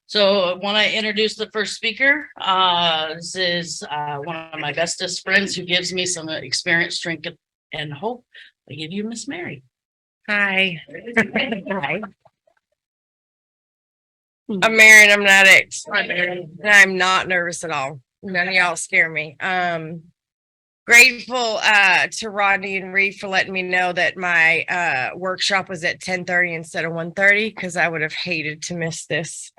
So I want to introduce the first speaker. This is one of my bestest friends who gives me some experience, strength, and hope. I give you Miss Mary. Hi. Hi. I'm Mary and I'm an addict. I'm not nervous at all. None of y'all scare me. Grateful to Rodney and Reed for letting me know that my workshop was at 10:30 instead of 1:30 because I would have hated to miss this.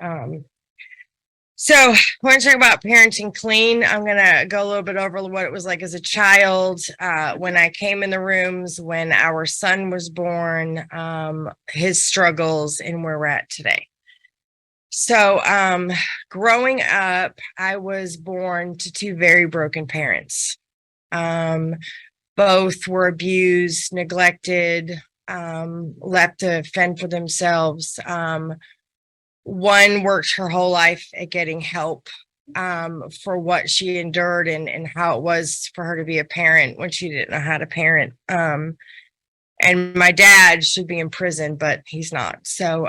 So we're going to talk about parenting clean. I'm going to go a little bit over what it was like as a child, when I came in the rooms, when our son was born, his struggles, and where we're at today. So growing up, I was born to two very broken parents. Both were abused, neglected, left to fend for themselves. One worked her whole life at getting help for what she endured and how it was for her to be a parent when she didn't know how to parent. And my dad should be in prison, but he's not. So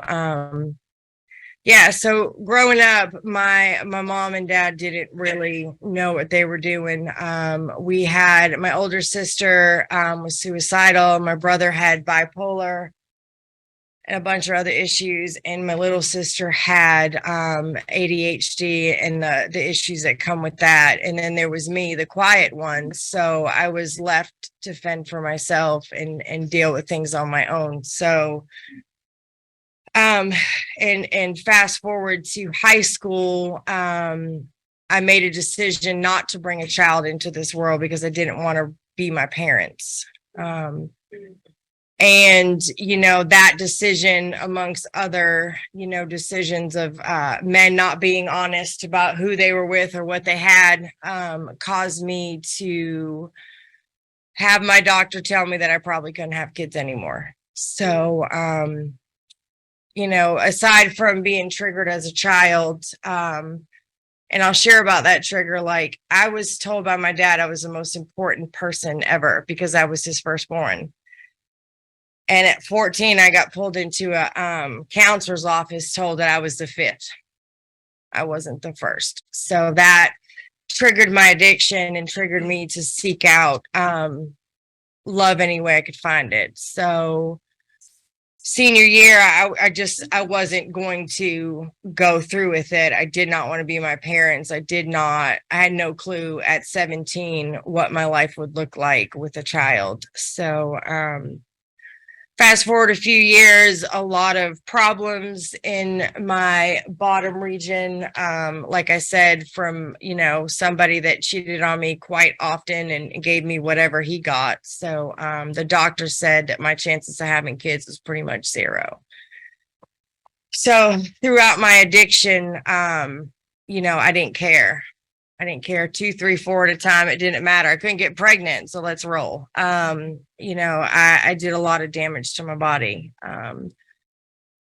so growing up, my mom and dad didn't really know what they were doing. We had my older sister was suicidal. My brother had bipolar and a bunch of other issues. And my little sister had ADHD and the issues that come with that. And then there was me, the quiet one. So I was left to fend for myself and deal with things on my own. So and fast forward to high school, I made a decision not to bring a child into this world because I didn't want to be my parents. And, that decision, amongst other, decisions of men not being honest about who they were with or what they had, caused me to have my doctor tell me that I probably couldn't have kids anymore. So, aside from being triggered as a child, and I'll share about that trigger, like I was told by my dad I was the most important person ever because I was his firstborn. And at 14, I got pulled into a counselor's office, told that I was the fifth. I wasn't the first. So that triggered my addiction and triggered me to seek out love any way I could find it. So senior year, I wasn't going to go through with it. I did not want to be my parents. I had no clue at 17 what my life would look like with a child. So, fast forward a few years, a lot of problems in my bottom region. Like I said, from, somebody that cheated on me quite often and gave me whatever he got. So the doctor said that my chances of having kids was pretty much zero. So throughout my addiction, I didn't care. I didn't care 2, 3, 4 at a time. It didn't matter. I couldn't get pregnant. So let's roll. I did a lot of damage to my body.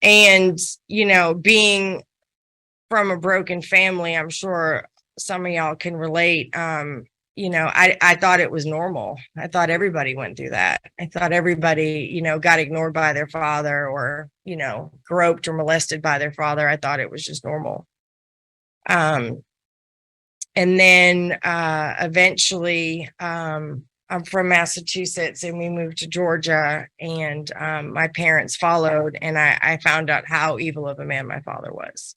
And, being from a broken family, I'm sure some of y'all can relate. I thought it was normal. I thought everybody went through that. I thought everybody, got ignored by their father or, groped or molested by their father. I thought it was just normal. And then eventually, I'm from Massachusetts and we moved to Georgia, and my parents followed, and I found out how evil of a man my father was.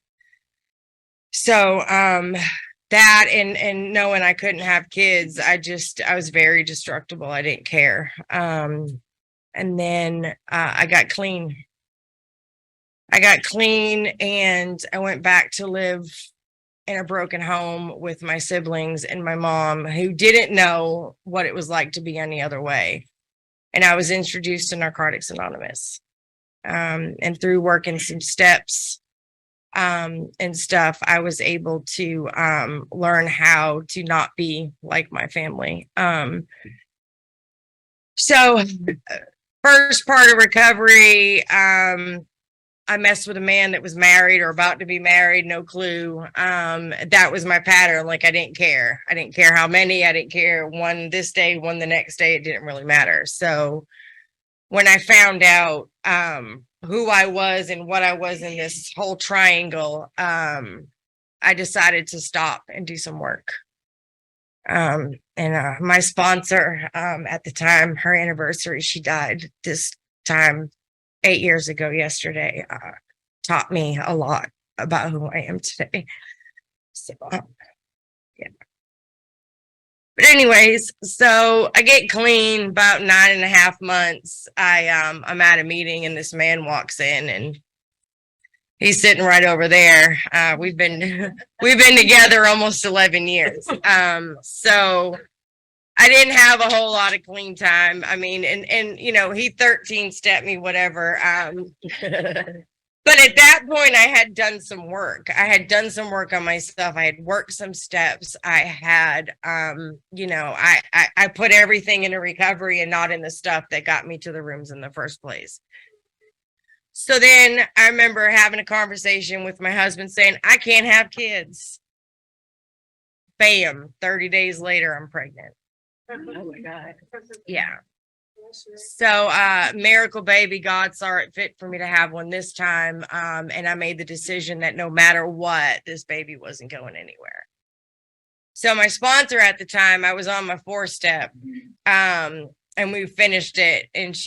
So that and knowing I couldn't have kids, I was very destructible. I didn't care. And then I got clean. And I went back to live in a broken home with my siblings and my mom, who didn't know what it was like to be any other way. And I was introduced to Narcotics Anonymous. And through working some steps and stuff, I was able to learn how to not be like my family. So first part of recovery, I messed with a man that was married or about to be married, no clue. That was my pattern. Like, I didn't care. I didn't care how many. I didn't care one this day, one the next day. It didn't really matter. So when I found out who I was and what I was in this whole triangle, I decided to stop and do some work. And my sponsor, at the time, her anniversary, she died this time 8 years ago yesterday, taught me a lot about who I am today. So, yeah. But anyways, so I get clean about 9.5 months. I'm at a meeting and this man walks in and he's sitting right over there. We've been together almost 11 years. So I didn't have a whole lot of clean time. I mean, and you know, he 13 stepped me, whatever. But at that point, I had done some work. I had done some work on myself. I had worked some steps. I had, you know, I put everything into recovery and not in the stuff that got me to the rooms in the first place. So then I remember having a conversation with my husband saying, I can't have kids. Bam, 30 days later, I'm pregnant. Oh my God. Yeah. So miracle baby, God saw it fit for me to have one this time. And I made the decision that no matter what, this baby wasn't going anywhere. So my sponsor at the time, I was on my 4-step. And we finished it, and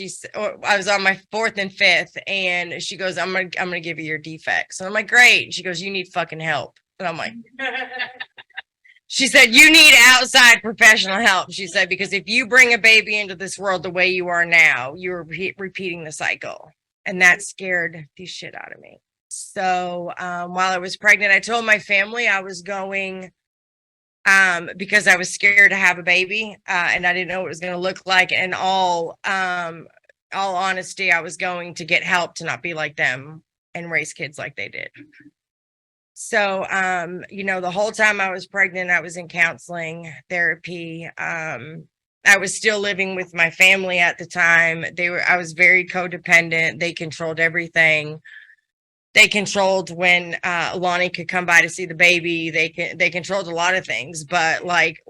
I was on my 4th and 5th, and she goes, I'm gonna give you your defects. And I'm like, great. She goes, you need fucking help. And I'm like, she said, you need outside professional help. She said, because if you bring a baby into this world the way you are now, you're repeating the cycle. And that scared the shit out of me. So while I was pregnant, I told my family I was going because I was scared to have a baby, and I didn't know what it was going to look like. And all honesty, I was going to get help to not be like them and raise kids like they did. So, you know, the whole time I was pregnant, I was in counseling, therapy. I was still living with my family at the time. I was very codependent. They controlled everything. They controlled when Lonnie could come by to see the baby. They controlled a lot of things. But like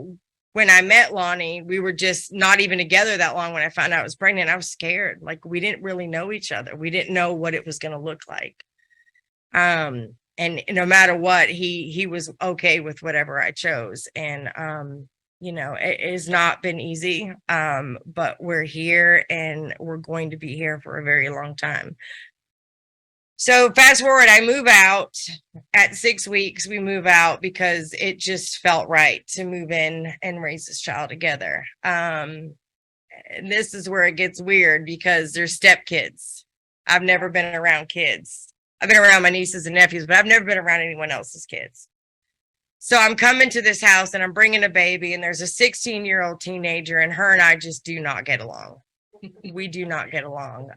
when I met Lonnie, we were just not even together that long. When I found out I was pregnant, I was scared. Like we didn't really know each other. We didn't know what it was going to look like. And no matter what, he was okay with whatever I chose. And you know, it has not been easy. But we're here and we're going to be here for a very long time. So fast forward, I move out at 6 weeks. We move out because it just felt right to move in and raise this child together. And this is where it gets weird because there's stepkids. I've never been around kids. I've been around my nieces and nephews, but I've never been around anyone else's kids. So I'm coming to this house and I'm bringing a baby, and there's a 16-year-old teenager, and her and I just do not get along. We do not get along.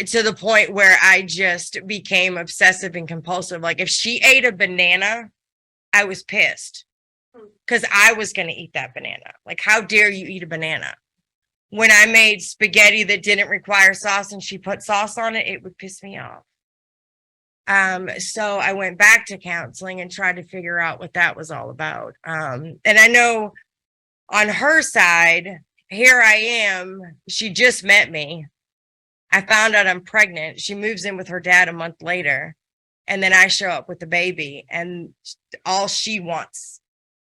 To the point where I just became obsessive and compulsive. Like if she ate a banana, I was pissed because I was going to eat that banana. Like, how dare you eat a banana? When I made spaghetti that didn't require sauce and she put sauce on it, it would piss me off. So I went back to counseling and tried to figure out what that was all about. And I know on her side, here I am, she just met me. I found out I'm pregnant. She moves in with her dad a month later. And then I show up with the baby, and all she wants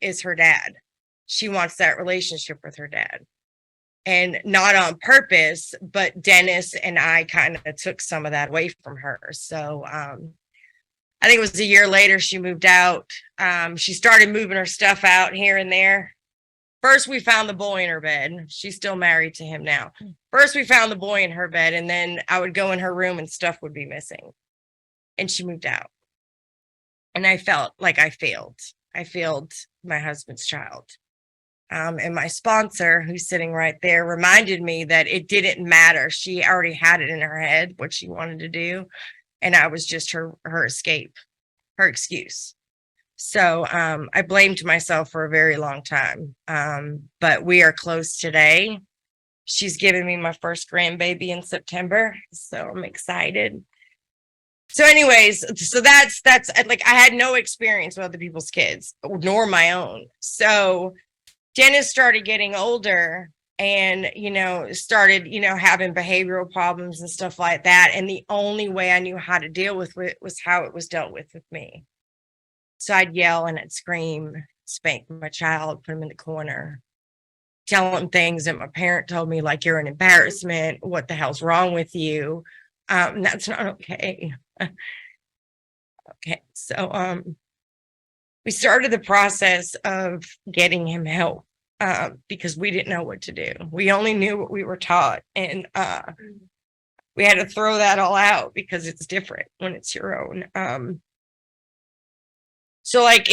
is her dad. She wants that relationship with her dad. And not on purpose, but Dennis and I kind of took some of that away from her. So I think it was a year later she moved out. She started moving her stuff out here and there. First, we found the boy in her bed. She's still married to him now. First, we found the boy in her bed, and then I would go in her room and stuff would be missing. And she moved out. And I felt like I failed. I failed my husband's child. And my sponsor, who's sitting right there, reminded me that it didn't matter. She already had it in her head what she wanted to do. And I was just her escape, her excuse. So I blamed myself for a very long time. But we are close today. She's giving me my first grandbaby in September. So I'm excited. So anyways, so that's like, I had no experience with other people's kids, nor my own. So Dennis started getting older. and, started, having behavioral problems and stuff like that. And the only way I knew how to deal with it was how it was dealt with me. So I'd yell and I'd scream, spank my child, put him in the corner, tell him things that my parent told me, like, you're an embarrassment. What the hell's wrong with you? That's not okay. Okay. So, we started the process of getting him help, because we didn't know what to do. We only knew what we were taught. And, we had to throw that all out because it's different when it's your own. So like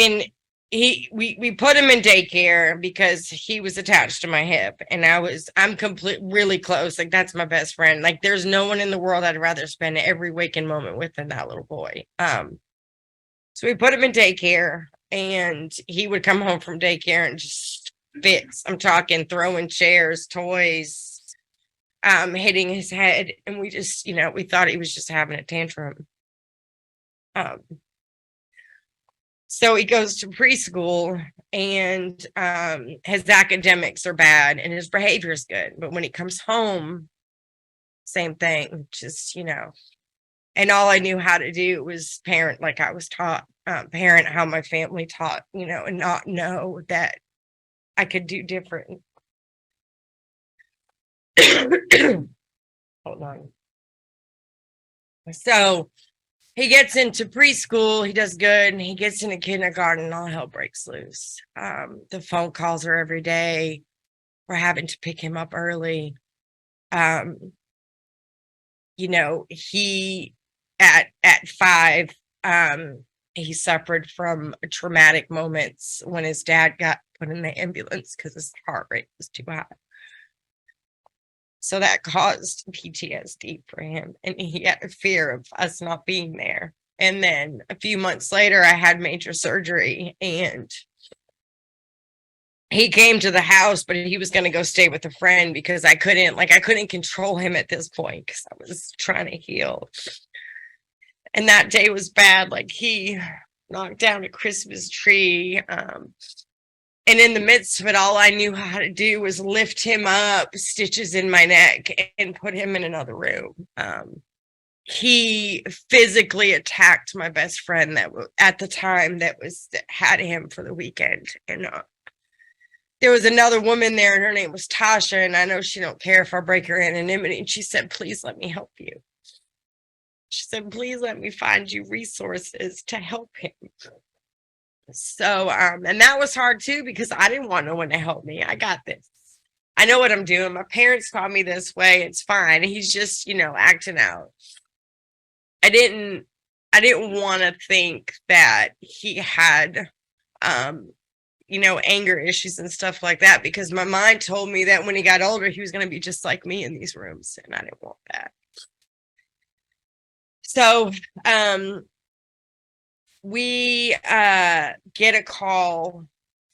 we put him in daycare because he was attached to my hip, and I'm really close. Like, that's my best friend. Like, there's no one in the world I'd rather spend every waking moment with than that little boy. So we put him in daycare, and he would come home from daycare and just fits. I'm talking throwing chairs, toys, hitting his head, and we just, we thought he was just having a tantrum. So he goes to preschool, and his academics are bad and his behavior is good. But when he comes home, same thing, just, and all I knew how to do was parent like I was taught, parent how my family taught, and not know that I could do different. Hold on. So he gets into preschool, he does good, and he gets into kindergarten, and all hell breaks loose. The phone calls are every day. We're having to pick him up early. He at 5, he suffered from traumatic moments when his dad got put in the ambulance because his heart rate was too high. So that caused PTSD for him, and he had a fear of us not being there. And then a few months later, I had major surgery, and he came to the house, but he was going to go stay with a friend because I couldn't control him at this point because I was trying to heal. And that day was bad. Like, he knocked down a Christmas tree. And in the midst of it, all I knew how to do was lift him up, stitches in my neck, and put him in another room. He physically attacked my best friend that at the time that had him for the weekend. And there was another woman there, and her name was Tasha. And I know she don't care if I break her anonymity. And she said, "Please let me help you." She said, "Please let me find you resources to help him." So, and that was hard too, because I didn't want no one to help me. I got this. I know what I'm doing. My parents taught me this way. It's fine. He's just, acting out. I didn't want to think that he had, anger issues and stuff like that, because my mind told me that when he got older, he was going to be just like me in these rooms. And I didn't want that. So, we get a call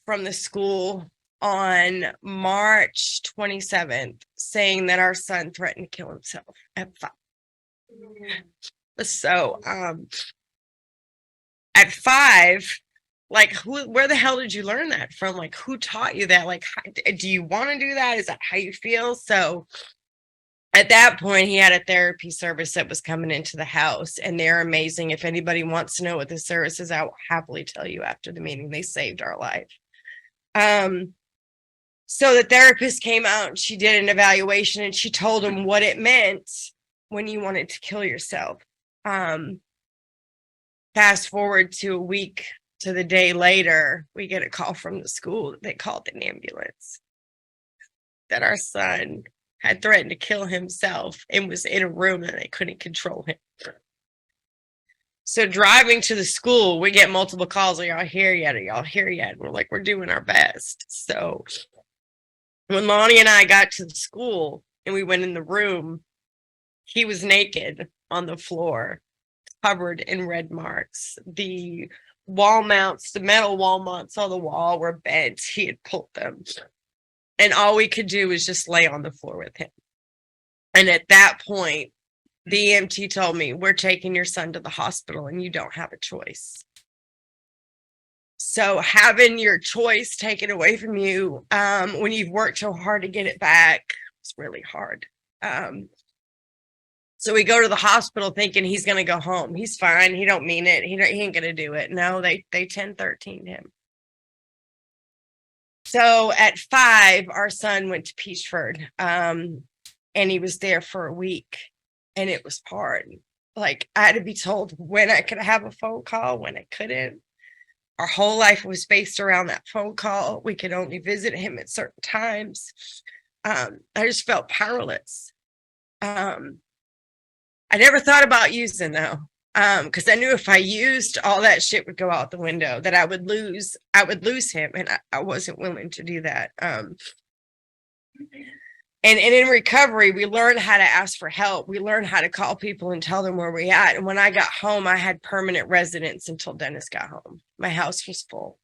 from the school on March 27th saying that our son threatened to kill himself at 5. So at 5, like, where the hell did you learn that from? Like, who taught you that? Like, do you want to do that? Is that how you feel? So at that point, he had a therapy service that was coming into the house, and they're amazing. If anybody wants to know what the service is, I will happily tell you after the meeting. They saved our life. So the therapist came out, and she did an evaluation, and she told him what it meant when you wanted to kill yourself. Fast forward to a week to the day later, we get a call from the school that they called an ambulance, that our son had threatened to kill himself and was in a room and they couldn't control him. So driving to the school, we get multiple calls. Are y'all here yet? Are y'all here yet? And we're like, we're doing our best. So when Lonnie and I got to the school and we went in the room, he was naked on the floor, covered in red marks. The wall mounts, the metal wall mounts on the wall were bent. He had pulled them. And all we could do was just lay on the floor with him. And at that point, the EMT told me, "We're taking your son to the hospital and you don't have a choice." So having your choice taken away from you when you've worked so hard to get it back, it's really hard. So we go to the hospital thinking he's going to go home. He's fine. He don't mean it. He ain't going to do it. No, they 10-13 him. So at 5, our son went to Peachford, and he was there for a week, and it was hard. Like, I had to be told when I could have a phone call, when I couldn't. Our whole life was based around that phone call. We could only visit him at certain times. I just felt powerless. I never thought about using though, because I knew if I used, all that shit would go out the window, that I would lose him, and I wasn't willing to do that. And in recovery, we learned how to ask for help. We learned how to call people and tell them where we're at. And when I got home, I had permanent residence until Dennis got home. My house was full.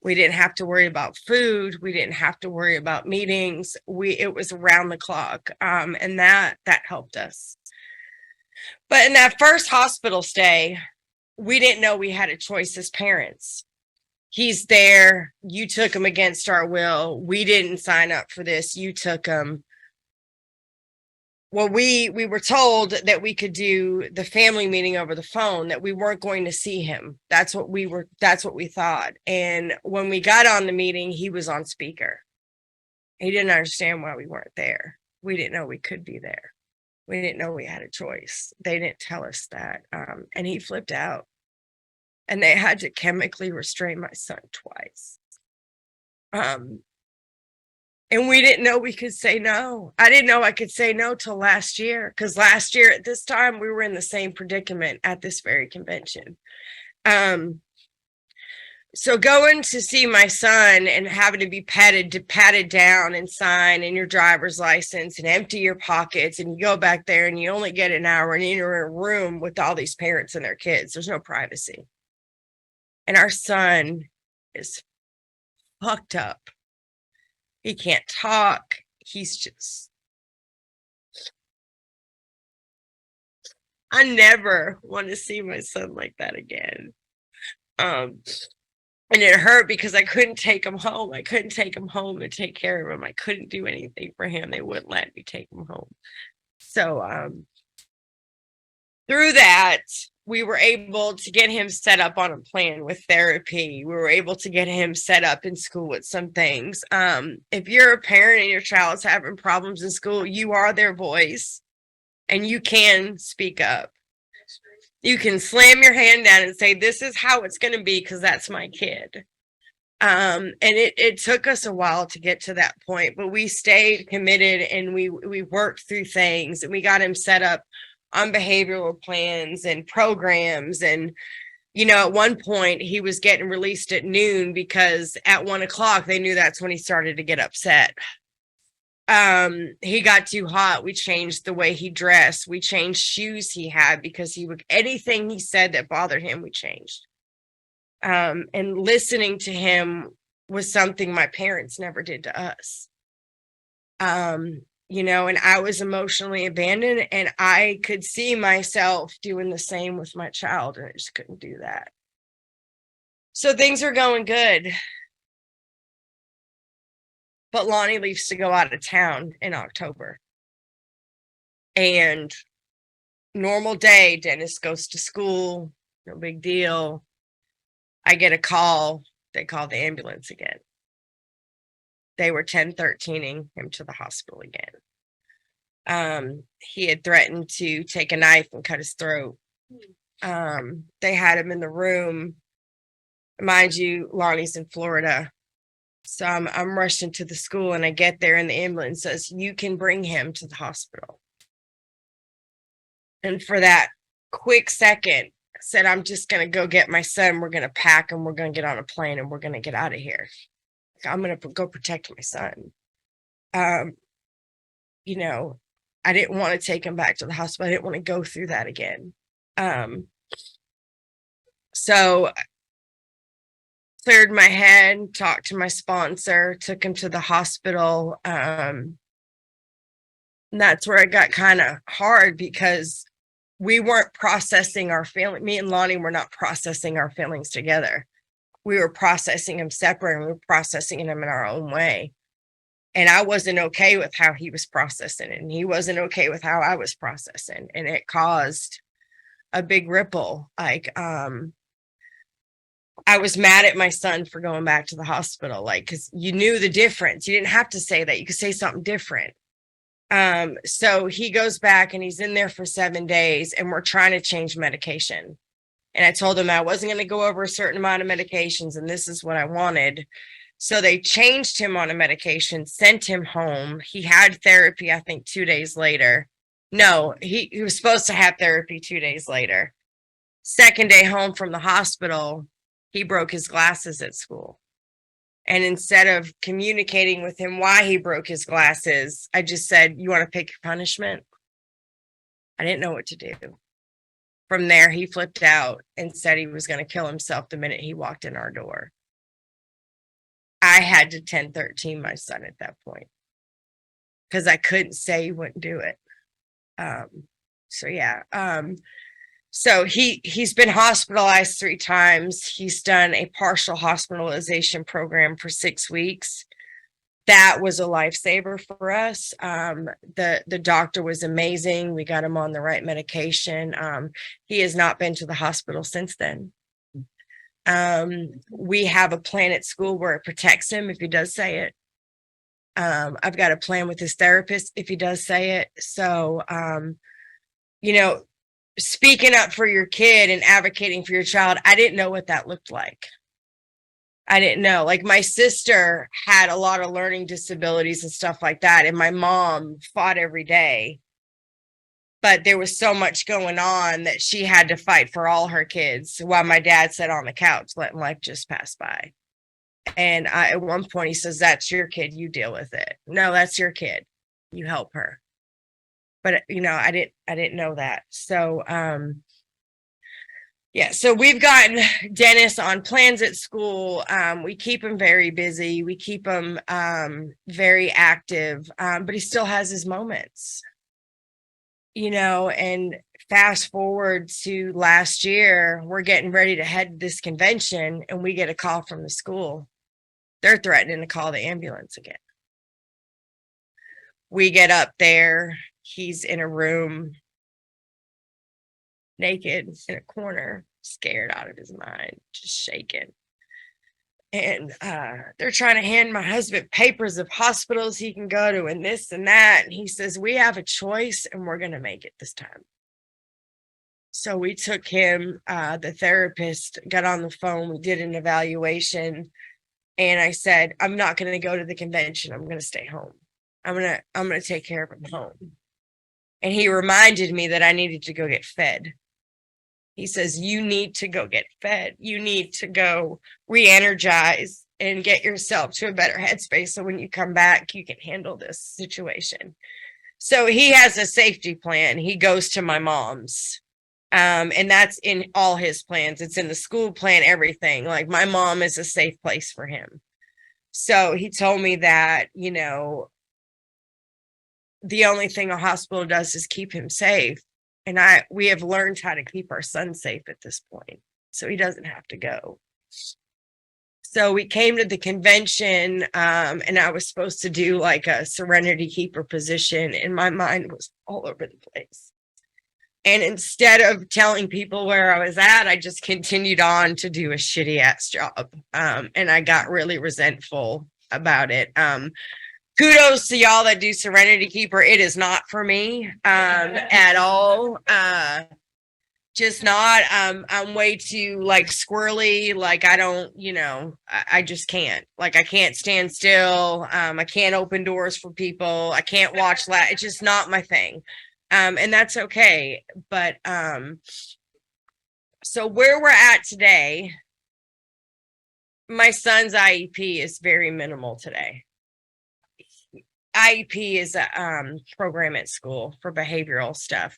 We didn't have to worry about food. We didn't have to worry about meetings. It was around the clock. And that helped us. But in that first hospital stay, we didn't know we had a choice as parents. He's there. You took him against our will. We didn't sign up for this. You took him. Well, we were told that we could do the family meeting over the phone, that we weren't going to see him. That's what we thought. And when we got on the meeting, he was on speaker. He didn't understand why we weren't there. We didn't know we could be there. We didn't know we had a choice. They didn't tell us that. And he flipped out. And they had to chemically restrain my son twice. And we didn't know we could say no. I didn't know I could say no till last year. Because last year at this time, we were in the same predicament at this very convention. So going to see my son and having to be patted down and sign in your driver's license and empty your pockets, and you go back there and you only get an hour and you're in a room with all these parents and their kids. There's no privacy. And our son is fucked up. He can't talk. He's just, I never want to see my son like that again. And it hurt because I couldn't take him home. I couldn't take him home and take care of him. I couldn't do anything for him. They wouldn't let me take him home. So through that, we were able to get him set up on a plan with therapy. We were able to get him set up in school with some things. If you're a parent and your child's having problems in school, you are their voice and you can speak up. You can slam your hand down and say, this is how it's going to be because that's my kid. And it took us a while to get to that point, but we stayed committed and we worked through things, and we got him set up on behavioral plans and programs. And, you know, at one point he was getting released at noon because at 1 o'clock, they knew that's when he started to get upset. He got too hot. We changed the way he dressed. We changed shoes he had because anything he said that bothered him, we changed. And listening to him was something my parents never did to us. You know, and I was emotionally abandoned, and I could see myself doing the same with my child, and I just couldn't do that. So things are going good. But Lonnie leaves to go out of town in October. And normal day, Dennis goes to school, no big deal. I get a call. They call the ambulance again. They were 10-13ing him to the hospital again. He had threatened to take a knife and cut his throat. They had him in the room. Mind you, Lonnie's in Florida. So I'm rushing to the school, and I get there and the ambulance says, you can bring him to the hospital. And for that quick second, I said, I'm just going to go get my son. We're going to pack him. We're going to get on a plane and we're going to get out of here. I'm going to go protect my son. You know, I didn't want to take him back to the hospital. I didn't want to go through that again. So cleared my head, talked to my sponsor, took him to the hospital. And that's where it got kind of hard because we weren't processing our feelings. Me and Lonnie were not processing our feelings together. we were processing him separate and we were processing him in our own way. And I wasn't okay with how he was processing it, and he wasn't okay with how I was processing. And it caused a big ripple. Like, I was mad at my son for going back to the hospital, like, because you knew the difference. You didn't have to say that. You could say something different. So he goes back and he's in there for 7 days, and we're trying to change medication. And I told him I wasn't going to go over a certain amount of medications, and this is what I wanted. So they changed him on a medication, sent him home. He had therapy, I think, 2 days later. No, he was supposed to have therapy 2 days later. Second day home from the hospital, he broke his glasses at school. And instead of communicating with him why he broke his glasses, I just said, "You want to pick your punishment?" I didn't know what to do. From there, he flipped out and said he was going to kill himself the minute he walked in our door. I had to 1013 my son at that point because I couldn't say he wouldn't do it. So yeah. So he's been hospitalized 3 times. He's done a partial hospitalization program for 6 weeks. That was a lifesaver for us. The doctor was amazing. We got him on the right medication. He has not been to the hospital since then. We have a plan at school where it protects him if he does say it. I've got a plan with his therapist if he does say it. So, speaking up for your kid and advocating for your child, I didn't know what that looked like. I didn't know. Like, my sister had a lot of learning disabilities and stuff like that, and my mom fought every day. But there was so much going on that she had to fight for all her kids while my dad sat on the couch letting life just pass by. And at one point he says, "That's your kid, you deal with it." No, that's your kid, you help her. But I didn't know that. So yeah, so we've gotten Dennis on plans at school. We keep him very busy. We keep him very active, but he still has his moments. And fast forward to last year, we're getting ready to head to this convention, and we get a call from the school. They're threatening to call the ambulance again. We get up there. He's in a room, naked in a corner, scared out of his mind, just shaking. And they're trying to hand my husband papers of hospitals he can go to and this and that. And he says, "We have a choice and we're going to make it this time." So we took him, the therapist got on the phone. We did an evaluation. And I said, "I'm not going to go to the convention. I'm going to stay home. I'm going to take care of him home." And he reminded me that I needed to go get fed. He says, "You need to go get fed. You need to go re-energize and get yourself to a better headspace so when you come back, you can handle this situation." So he has a safety plan. He goes to my mom's. And that's in all his plans. It's in the school plan, everything. Like, my mom is a safe place for him. So he told me that, the only thing a hospital does is keep him safe. And we have learned how to keep our son safe at this point, so he doesn't have to go. So we came to the convention, and I was supposed to do like a Serenity Keeper position, and my mind was all over the place. And instead of telling people where I was at, I just continued on to do a shitty ass job. And I got really resentful about it. Kudos to y'all that do Serenity Keeper. It is not for me at all. Just not. I'm way too like squirrely. Like, I don't, I just can't. Like, I can't stand still. I can't open doors for people. I can't watch that. It's just not my thing. And that's okay. But so where we're at today, my son's IEP is very minimal today. IEP is a program at school for behavioral stuff.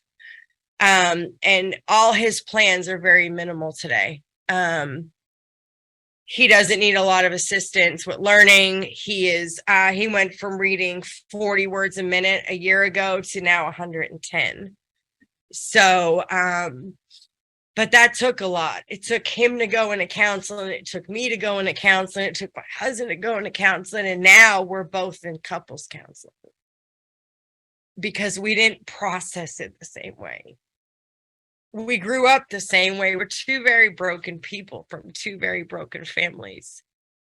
And all his plans are very minimal today. He doesn't need a lot of assistance with learning. He went from reading 40 words a minute a year ago to now 110. So But that took a lot. It took him to go into counseling. It took me to go into counseling. It took my husband to go into counseling. And now we're both in couples counseling because we didn't process it the same way. We grew up the same way. We're two very broken people from two very broken families.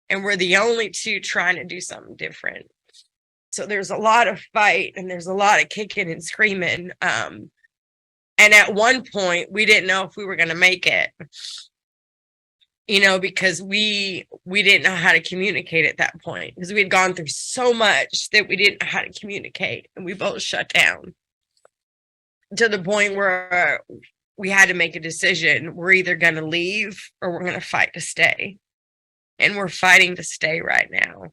And we're the only two trying to do something different. So there's a lot of fight and there's a lot of kicking and screaming. And at one point, we didn't know if we were going to make it, because we didn't know how to communicate at that point because we had gone through so much that we didn't know how to communicate. And we both shut down to the point where we had to make a decision. We're either going to leave or we're going to fight to stay. And we're fighting to stay right now.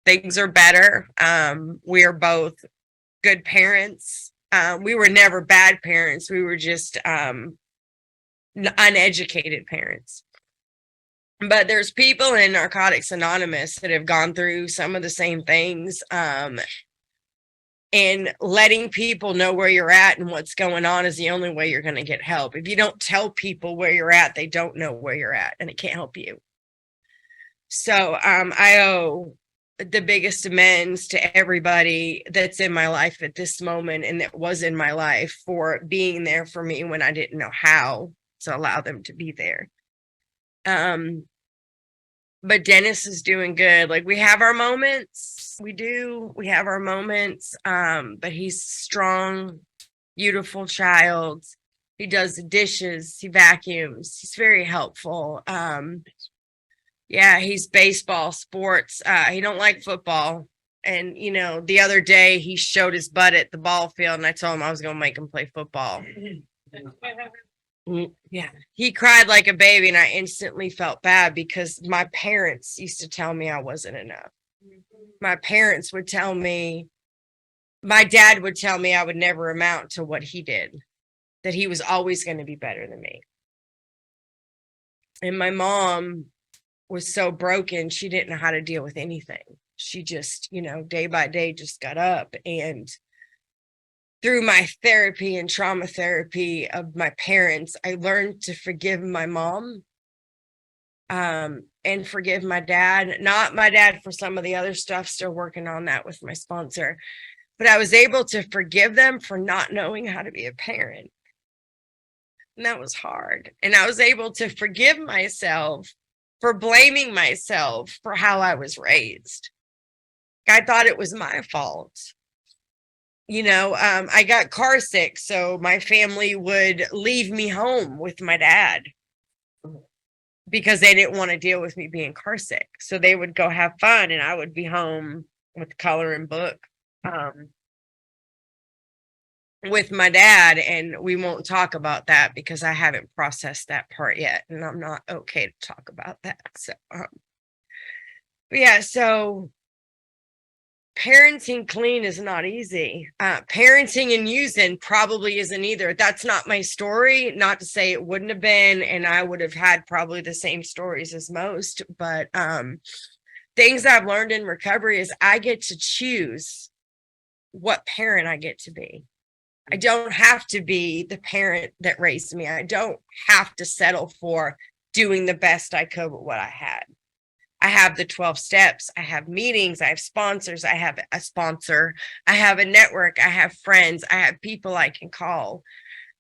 Things are better. We are both good parents. We were never bad parents. We were just uneducated parents. But there's people in Narcotics Anonymous that have gone through some of the same things. And letting people know where you're at and what's going on is the only way you're going to get help. If you don't tell people where you're at, they don't know where you're at and it can't help you. So I owe the biggest amends to everybody that's in my life at this moment and that was in my life for being there for me when I didn't know how to allow them to be there. But Dennis is doing good. Like we have our moments. We have our moments. But he's strong, beautiful child. He does the dishes. He vacuums. He's very helpful. Yeah, he's baseball, sports. He don't like football. And, the other day he showed his butt at the ball field and I told him I was going to make him play football. Yeah, he cried like a baby and I instantly felt bad because my parents used to tell me I wasn't enough. My parents would tell me, my dad would tell me I would never amount to what he did, that he was always going to be better than me. And my mom was so broken, she didn't know how to deal with anything. She just, day by day just got up. And through my therapy and trauma therapy of my parents, I learned to forgive my mom and forgive my dad. Not my dad for some of the other stuff, still working on that with my sponsor. But I was able to forgive them for not knowing how to be a parent. And that was hard. And I was able to forgive myself for blaming myself for how I was raised. I thought it was my fault. I got car sick, so my family would leave me home with my dad because they didn't want to deal with me being car sick. So they would go have fun and I would be home with the coloring book with my dad. And we won't talk about that because I haven't processed that part yet. And I'm not okay to talk about that. So, but yeah, so parenting clean is not easy. Parenting and using probably isn't either. That's not my story. Not to say it wouldn't have been, and I would have had probably the same stories as most. But things I've learned in recovery is I get to choose what parent I get to be. I don't have to be the parent that raised me. I don't have to settle for doing the best I could with what I had. I have the 12 steps. I have meetings. I have sponsors. I have a sponsor. I have a network. I have friends. I have people I can call.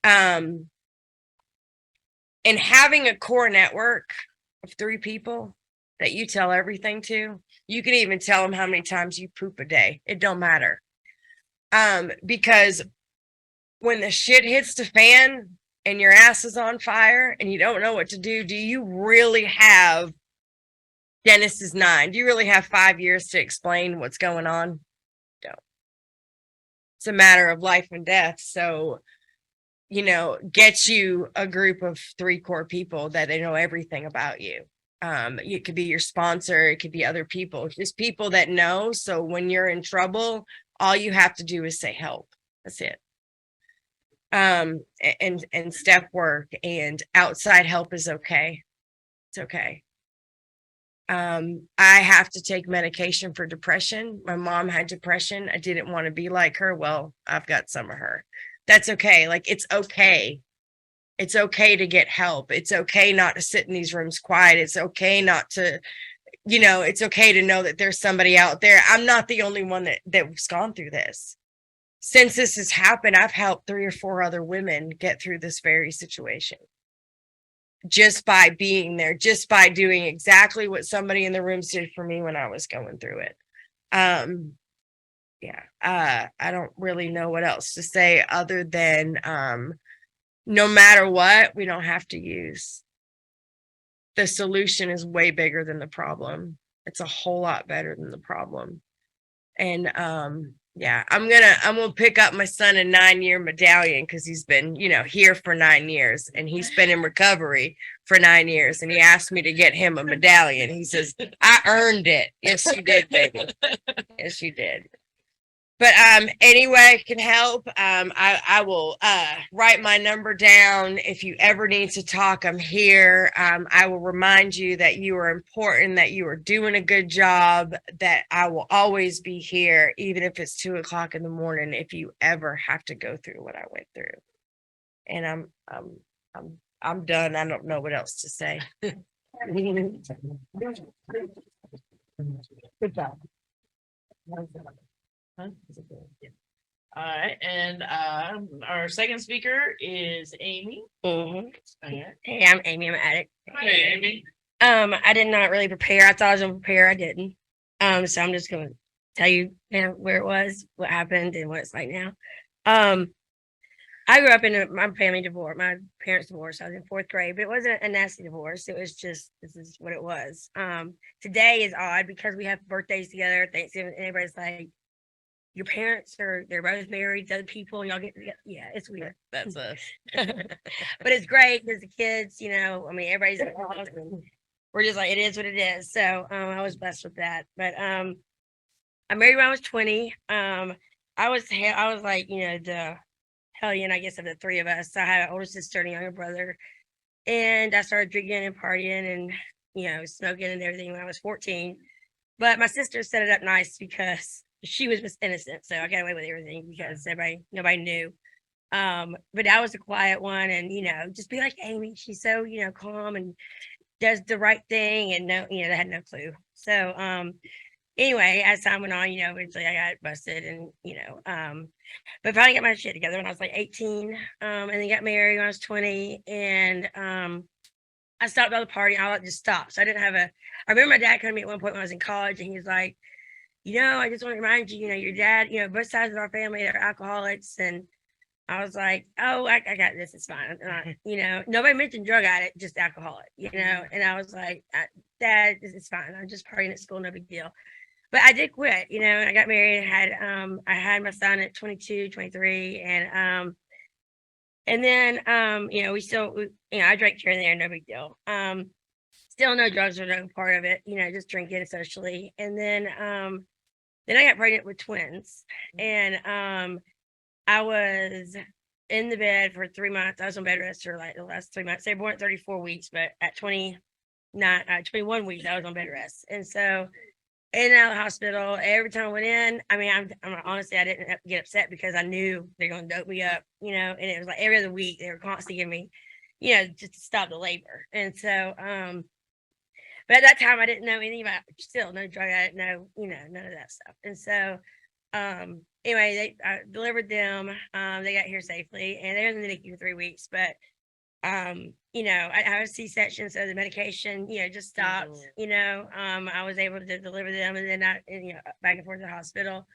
And having a core network of 3 people that you tell everything to, you can even tell them how many times you poop a day. It don't matter. Because when the shit hits the fan and your ass is on fire and you don't know what to do you really have Dennis is 9? Do you really have 5 years to explain what's going on? Don't. It's a matter of life and death. So, get you a group of 3 core people that they know everything about you. It could be your sponsor. It could be other people. Just people that know. So when you're in trouble, all you have to do is say help. That's it. And step work and outside help is okay. It's okay. I have to take medication for depression. My mom had depression. I didn't want to be like her. Well, I've got some of her. That's okay. Like, it's okay It's okay to get help. It's okay not to sit in these rooms quiet. It's okay not to, it's okay to know that there's somebody out there. I'm not the only one that's gone through this. Since this has happened, I've helped 3 or 4 other women get through this very situation. Just by being there, just by doing exactly what somebody in the rooms did for me when I was going through it. I don't really know what else to say other than no matter what, we don't have to use. The solution is way bigger than the problem. It's a whole lot better than the problem. And I'm gonna pick up my son a 9-year medallion because he's been, here for 9 years, and he's been in recovery for 9 years. And he asked me to get him a medallion. He says, I earned it. Yes, you did, baby. Yes, you did. But anyway, I can help. I will write my number down. If you ever need to talk, I'm here. I will remind you that you are important, that you are doing a good job, that I will always be here, even if it's 2:00 in the morning, if you ever have to go through what I went through. And I'm done. I don't know what else to say. Good job. Huh? All right, and our second speaker is Amy. Mhm. Okay. Hey, I'm Amy. I'm an addict. Hey, Amy. I did not really prepare. I thought I was gonna prepare. I didn't. So I'm just gonna tell you, where it was, what happened, and what it's like now. I grew up in my family divorce. My parents divorced. I was in 4th grade, but it wasn't a nasty divorce. It was just, this is what it was. Today is odd because we have birthdays together, Thanksgiving, and everybody's like, your parents they're both married to other people, and y'all get together. Yeah, it's weird. That's us. But it's great because the kids, everybody's involved, and we're just like, it is what it is. So I was blessed with that. But I married when I was 20. I was like, the hellion, I guess, of the 3 of us. So I had an older sister and a younger brother, and I started drinking and partying and smoking and everything when I was 14. But my sister set it up nice because she was just innocent, so I got away with everything because nobody knew. But I was a quiet one, and just be like Amy. She's so calm and does the right thing, and they had no clue. So anyway, as time went on, eventually I got busted, and but finally got my shit together when I was like 18, and then got married when I was 20, and I stopped all the partying. I just stopped. So I remember my dad coming to me at one point when I was in college, and he was like, I just want to remind you, your dad, both sides of our family are alcoholics. And I was like, oh, I got this. It's fine. Nobody mentioned drug addict, just alcoholic, and I was like, Dad, this is fine. I'm just partying at school. No big deal. But I did quit, and I got married. I had my son at 22, 23. And then, I drank here and there, no big deal. Still no drugs or no part of it, just drinking socially. And then I got pregnant with twins, and I was in the bed for 3 months. I was on bed rest for like the last 3 months. They were born at 34 weeks, but at 21 weeks, I was on bed rest. And so in and out of the hospital, every time I went in, I'm honestly, I didn't get upset because I knew they're going to dope me up, and it was like every other week they were constantly giving me, just to stop the labor. And so, but at that time I didn't know anything about, still no drug addict, no, none of that stuff. And so, anyway, I delivered them. They got here safely, and they were in the NICU for 3 weeks. But, I had a C-section, so the medication, just stopped. I was able to deliver them, and then back and forth to the hospital.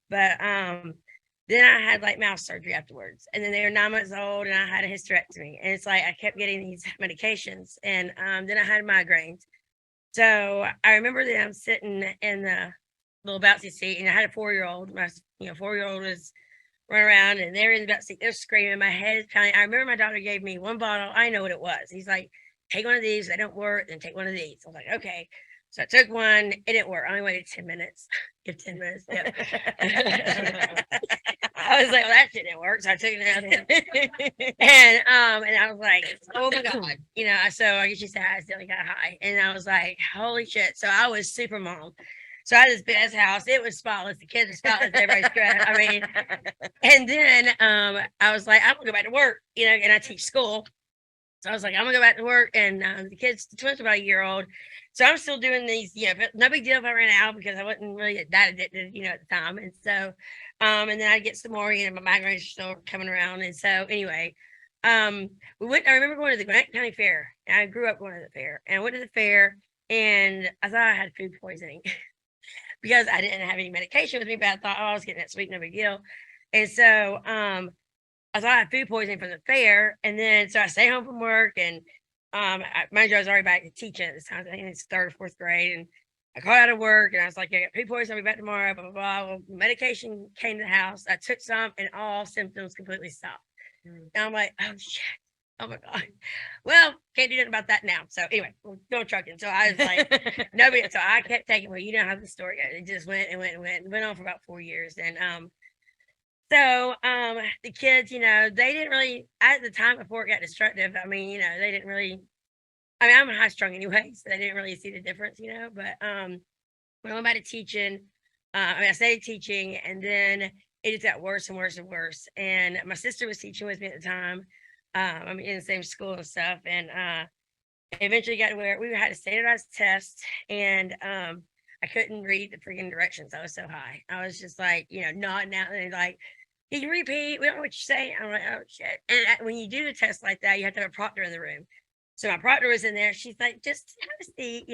But then I had like mouth surgery afterwards, and then they were 9 months old, and I had a hysterectomy, and it's like I kept getting these medications, and then I had migraines. So I remember them sitting in the little bouncy seat, and I had a 4-year-old. My 4-year-old was running around, and they're in the bouncy seat. They're screaming. My head is pounding. I remember my doctor gave me one bottle. I know what it was. He's like, take one of these. They don't work. Then take one of these. I was like, okay. So I took one. It didn't work. I only waited 10 minutes. Give 10 minutes. Yep. I was like, well, that shit didn't work. So I took another one. And I was like, oh my God. So I guess you said I still got high. And I was like, holy shit. So I was super mom. So I had this big ass house. It was spotless. The kids were spotless. Everybody's dressed. And then I was like, I'm gonna go back to work, and I teach school. So I was like, I'm gonna go back to work, and the twins are about a year old, so I'm still doing these. But no big deal if I ran out because I wasn't really that addicted, at the time. And so, and then I get some more. My migraines are still coming around, and so anyway, we went. I remember going to the Grant County Fair, and I grew up going to the fair, and I went to the fair, and I thought I had food poisoning because I didn't have any medication with me, but I thought, oh, I was getting that sweet, no big deal, and so I thought I had food poisoning from the fair. And then so I stayed home from work, and mind you, I was already back to teaching at this time. I think it's third or fourth grade. And I called out of work, and I was like, I got food poisoning, I'll be back tomorrow, blah, blah, blah. Well, medication came to the house. I took some, and all symptoms completely stopped. And I'm like, oh shit. Oh my God. Well, can't do nothing about that now. So anyway, we're going trucking. So I was like, nobody. So I kept taking, well, you know how the story goes. It just went and went and went on for about 4 years. And so the kids, they didn't really, at the time before it got destructive, I mean, they didn't really, I mean, I'm high strung anyway, so they didn't really see the difference, but when I went back to teaching, I started teaching, and then it just got worse and worse and worse. And my sister was teaching with me at the time. I mean, in the same school and stuff. And eventually got to where we had a standardized test, and I couldn't read the freaking directions. I was so high. I was just like, nodding out, and like, can you repeat? We don't know what you're saying. I'm like, oh shit. And when you do the test like that, you have to have a proctor in the room. So my proctor was in there. She's like, just have a seat,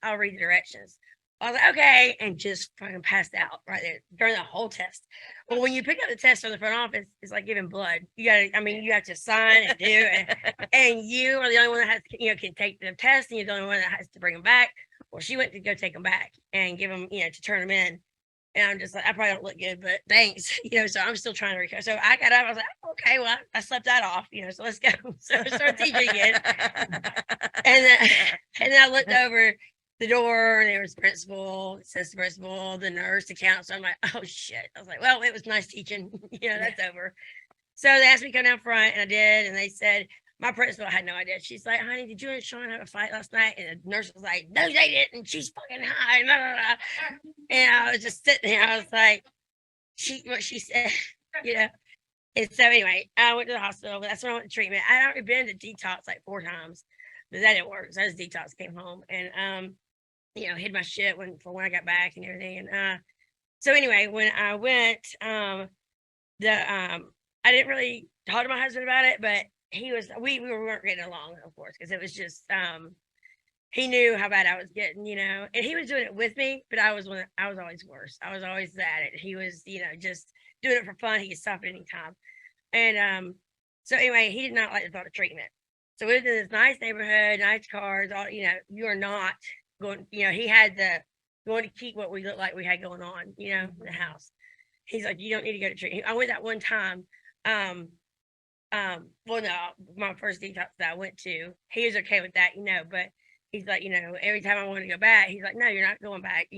I'll read the directions. I was like, okay, and just fucking passed out right there during the whole test. Well, when you pick up the test from the front office, it's like giving blood. You have to sign and do it. And you are the only one that has, can take the test, and you're the only one that has to bring them back. Well, she went to go take them back and give them, to turn them in. And I'm just like, I probably don't look good, but thanks, so I'm still trying to recover. So I got up, I was like, okay, well, I slept that off, so let's go. So I started teaching again. And then I looked over the door, and there was principal, assistant principal, the nurse, the counselor. I'm like, oh shit. I was like, well, it was nice teaching. That's over. So they asked me to come down front, and I did. And they said, my principal had no idea. She's like, honey, did you and Sean have a fight last night? And the nurse was like, no, they didn't. She's fucking high. Blah, blah, blah. And I was just sitting there. I was like, what she said, And so anyway, I went to the hospital. That's when I went to treatment. I'd already been to detox like 4 times, but that didn't work. So I just detox, came home, and hid my shit for when I got back and everything. And so anyway, when I went, I didn't really talk to my husband about it, but we weren't getting along, of course, because it was just he knew how bad I was getting, and he was doing it with me, but I was always worse. I was always at it. He was, just doing it for fun. He could stop at any time. And so anyway, he did not like the thought of treatment. So we lived in this nice neighborhood, nice cars, all, you are not going, he had going to keep what we looked like we had going on, in the house. He's like, you don't need to go to treatment. I went that one time. Well, no, my first detox that I went to, he was okay with that, but he's like, every time I want to go back, he's like, no, you're not going back,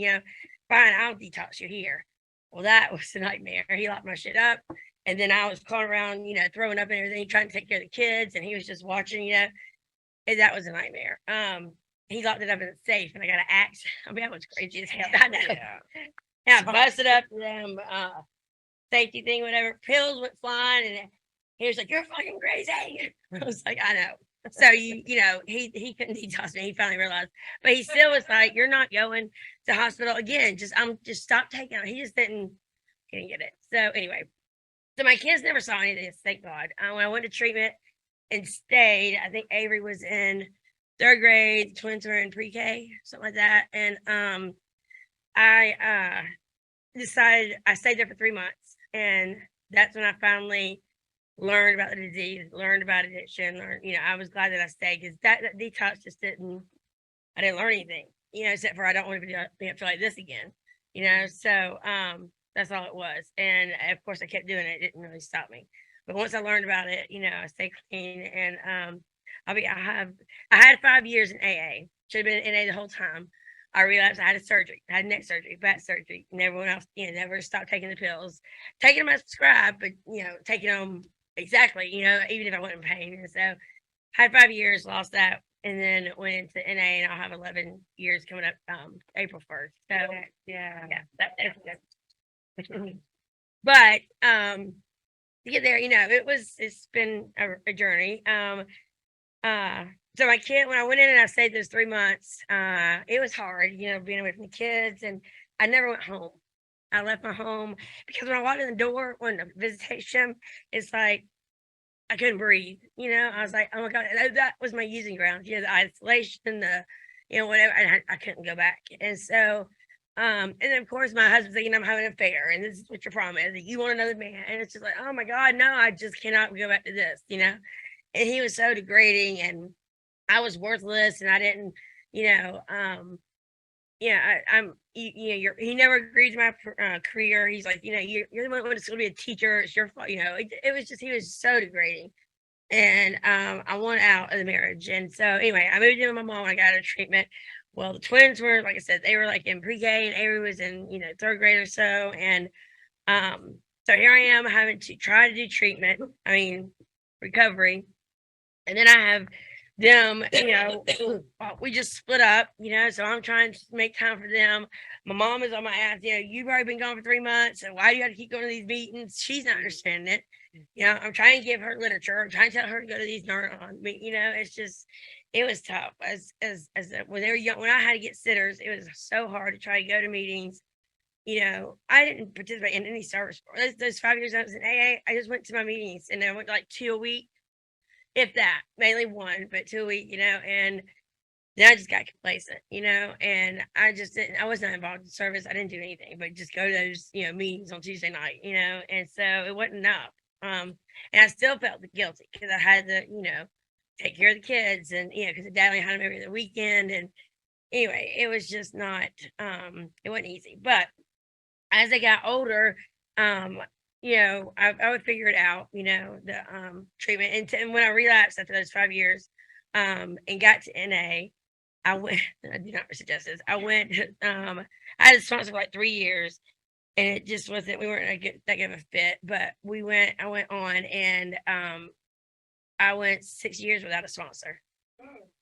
fine, I'll detox you here. Well, that was a nightmare. He locked my shit up, and then I was calling around, throwing up and everything, trying to take care of the kids, and he was just watching, and that was a nightmare. He locked it up in the safe, and I got an axe. I mean, that was crazy as hell. I know. Yeah, I busted up them safety thing, whatever. Pills went flying, and he was like, "You're fucking crazy." I was like, "I know." So he couldn't detox me. He finally realized, but he still was like, "You're not going to hospital again. Just stop taking it." He just didn't get it. So anyway, so my kids never saw anything. Thank God. When I went to treatment and stayed, I think Avery was in 3rd grade. The twins were in pre-K, something like that. And I decided I stayed there for 3 months, and that's when I finally learned about the disease, learned about addiction, I was glad that I stayed, because that detox just I didn't learn anything, except for I don't want to be up like this again, so that's all it was. And of course I kept doing it. It didn't really stop me. But once I learned about it, I stayed clean, and I had 5 years in AA. Should have been in AA the whole time. I relapsed. I had a surgery. I had neck surgery, back surgery, and everyone else, never stopped taking the pills, taking them as prescribed, but taking them exactly, even if I wasn't in pain. And so had 5 years, lost that, and then went into NA, and I'll have 11 years coming up April 1st. So yeah, that's good. But to get there, it's been a journey. So my kid, when I went in and I stayed those 3 months, it was hard, being away from the kids, and I never went home. I left my home because when I walked in the door on the visitation, it's like I couldn't breathe. I was like, oh my God, that was my using ground, the isolation, whatever. And I couldn't go back. And so, and then of course my husband's thinking I'm having an affair and this is what your problem is. You want another man. And it's just like, oh my God, no, I just cannot go back to this. And he was so degrading and I was worthless and I didn't, you know, yeah, he never agreed to my career. He's like, you're the one who went to school to be a teacher. It's your fault. It was just, he was so degrading. And I wanted out of the marriage. And so anyway, I moved in with my mom. I got out of treatment. Well, the twins were, like I said, they were like in pre-K and Avery was in, third grade or so. And so here I am having to try to do treatment. I mean, recovery. And then I have them, we just split up, so I'm trying to make time for them. My mom is on my ass, you've already been gone for 3 months, and why do you have to keep going to these meetings? She's not understanding it. I'm trying to give her literature. I'm trying to tell her to go to these it's just, it was tough. When they were young, when I had to get sitters, it was so hard to try to go to meetings. I didn't participate in any service. Those 5 years I was in AA, I just went to my meetings, and I went like 2 a week. If that, mainly 1, but 2 a week, and then I just got complacent, and I just didn't, I was not involved in service. I didn't do anything, but just go to those, meetings on Tuesday night, and so it wasn't enough. And I still felt guilty because I had to, take care of the kids and, because the dad only had them every other weekend. And anyway, it was just not, it wasn't easy. But as I got older, I would figure it out, the treatment. And when I relapsed after those 5 years, and got to NA, I went, I do not suggest this. I went, I had a sponsor for like 3 years and it just wasn't, we weren't that good of a fit, but I went on and, I went 6 years without a sponsor.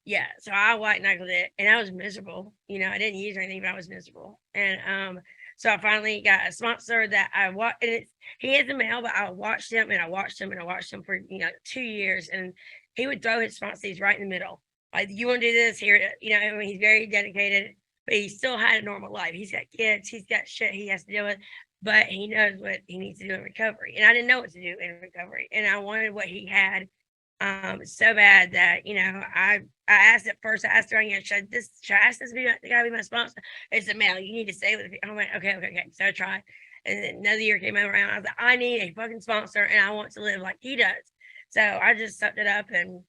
Yeah. So I white knuckled it and I was miserable. I didn't use anything, but I was miserable. And, so I finally got a sponsor that I watched, and he is a male, but I watched him and I watched him and I watched him for 2 years, and he would throw his sponsors right in the middle. Like, you want to do this here, I mean, he's very dedicated, but he still had a normal life. He's got kids, he's got shit he has to deal with, but he knows what he needs to do in recovery. And I didn't know what to do in recovery, and I wanted what he had so bad that I asked at first. I asked her, should I ask this guy be my sponsor? It's a male. You need to stay with me. I went, okay. So I tried, and then another year came around. I was like, I need a fucking sponsor, and I want to live like he does. So I just sucked it up, and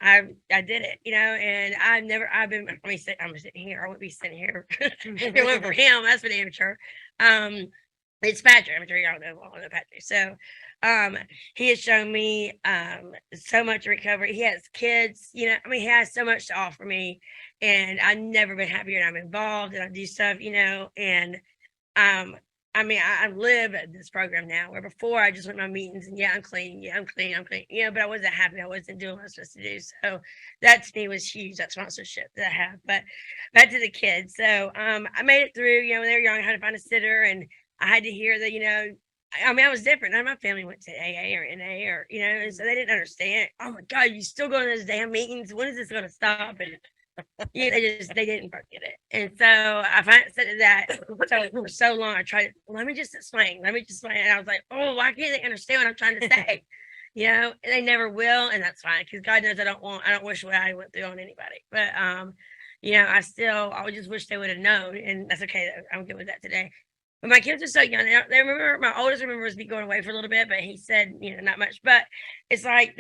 I did it, and I've been. I'm sitting here. I wouldn't be sitting here if it went for him. That's for the amateur. It's Patrick. I'm sure y'all know Patrick. So he has shown me so much recovery. He has kids, he has so much to offer me, and I've never been happier. And I'm involved and I do stuff, and I live at this program now, where before I just went to my meetings and I'm clean, but I wasn't happy. I wasn't doing what I was supposed to do. So that to me was huge, that sponsorship that I have. But back to the kids. So I made it through, when they were young, I had to find a sitter, and I had to hear that, I was different. None of my family went to AA or NA or, and so they didn't understand. Oh my God, you still going to those damn meetings? When is this going to stop? And they didn't get it. And so I finally said that. So for so long, I tried, let me just explain. And I was like, oh, why can't they understand what I'm trying to say? And they never will. And that's fine. Cause God knows I don't wish what I went through on anybody, but, I would just wish they would have known, and that's okay. I'm good with that today. But my kids are so young. They remember, my oldest remembers me going away for a little bit, but he said, not much. But it's like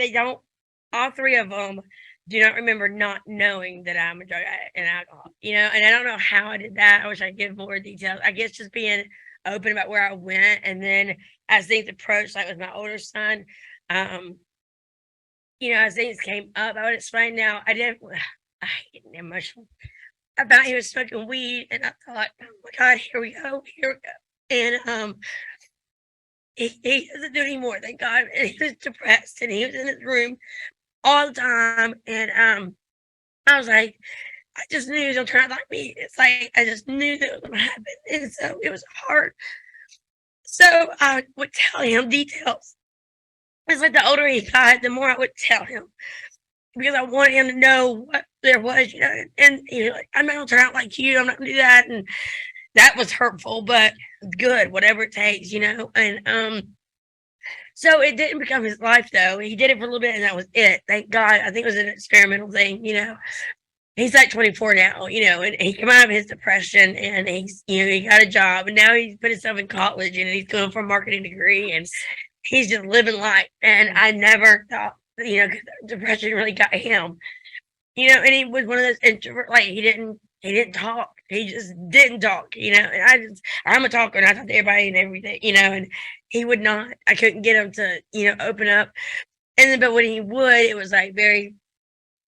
all 3 of them do not remember not knowing that I'm a drug addict and alcohol, and I don't know how I did that. I wish I could give more details. I guess just being open about where I went. And then as things approached, like with my older son, as things came up, I would explain now. I hate getting emotional. I thought he was smoking weed, and I thought, oh my God, here we go. And he doesn't do anymore, thank God. And he was depressed, and he was in his room all the time. And I was like, I just knew he was gonna turn out like me. It's like I just knew that it was gonna happen, and so it was hard. So I would tell him details. It's like the older he got, the more I would tell him. because I want him to know what there was, you know, and like, I'm not gonna turn out like you, I'm not gonna do that. And that was hurtful, but good, whatever it takes, you know. And so it didn't become his life though. He did it for a little bit and that was it. Thank God. I think it was an experimental thing, you know. He's like 24 now, you know, and he came out of his depression and he's, you know, he got a job and now he's put himself in college and he's going for a marketing degree and he's just living life. And I never thought, you know, 'cause depression really got him, you know, and he was one of those introvert, like he didn't talk. He just didn't talk, you know. And I'm a talker and I talk to everybody and everything, you know, and he would not. I couldn't get him to, you know, open up. And then, but when he would, it was like very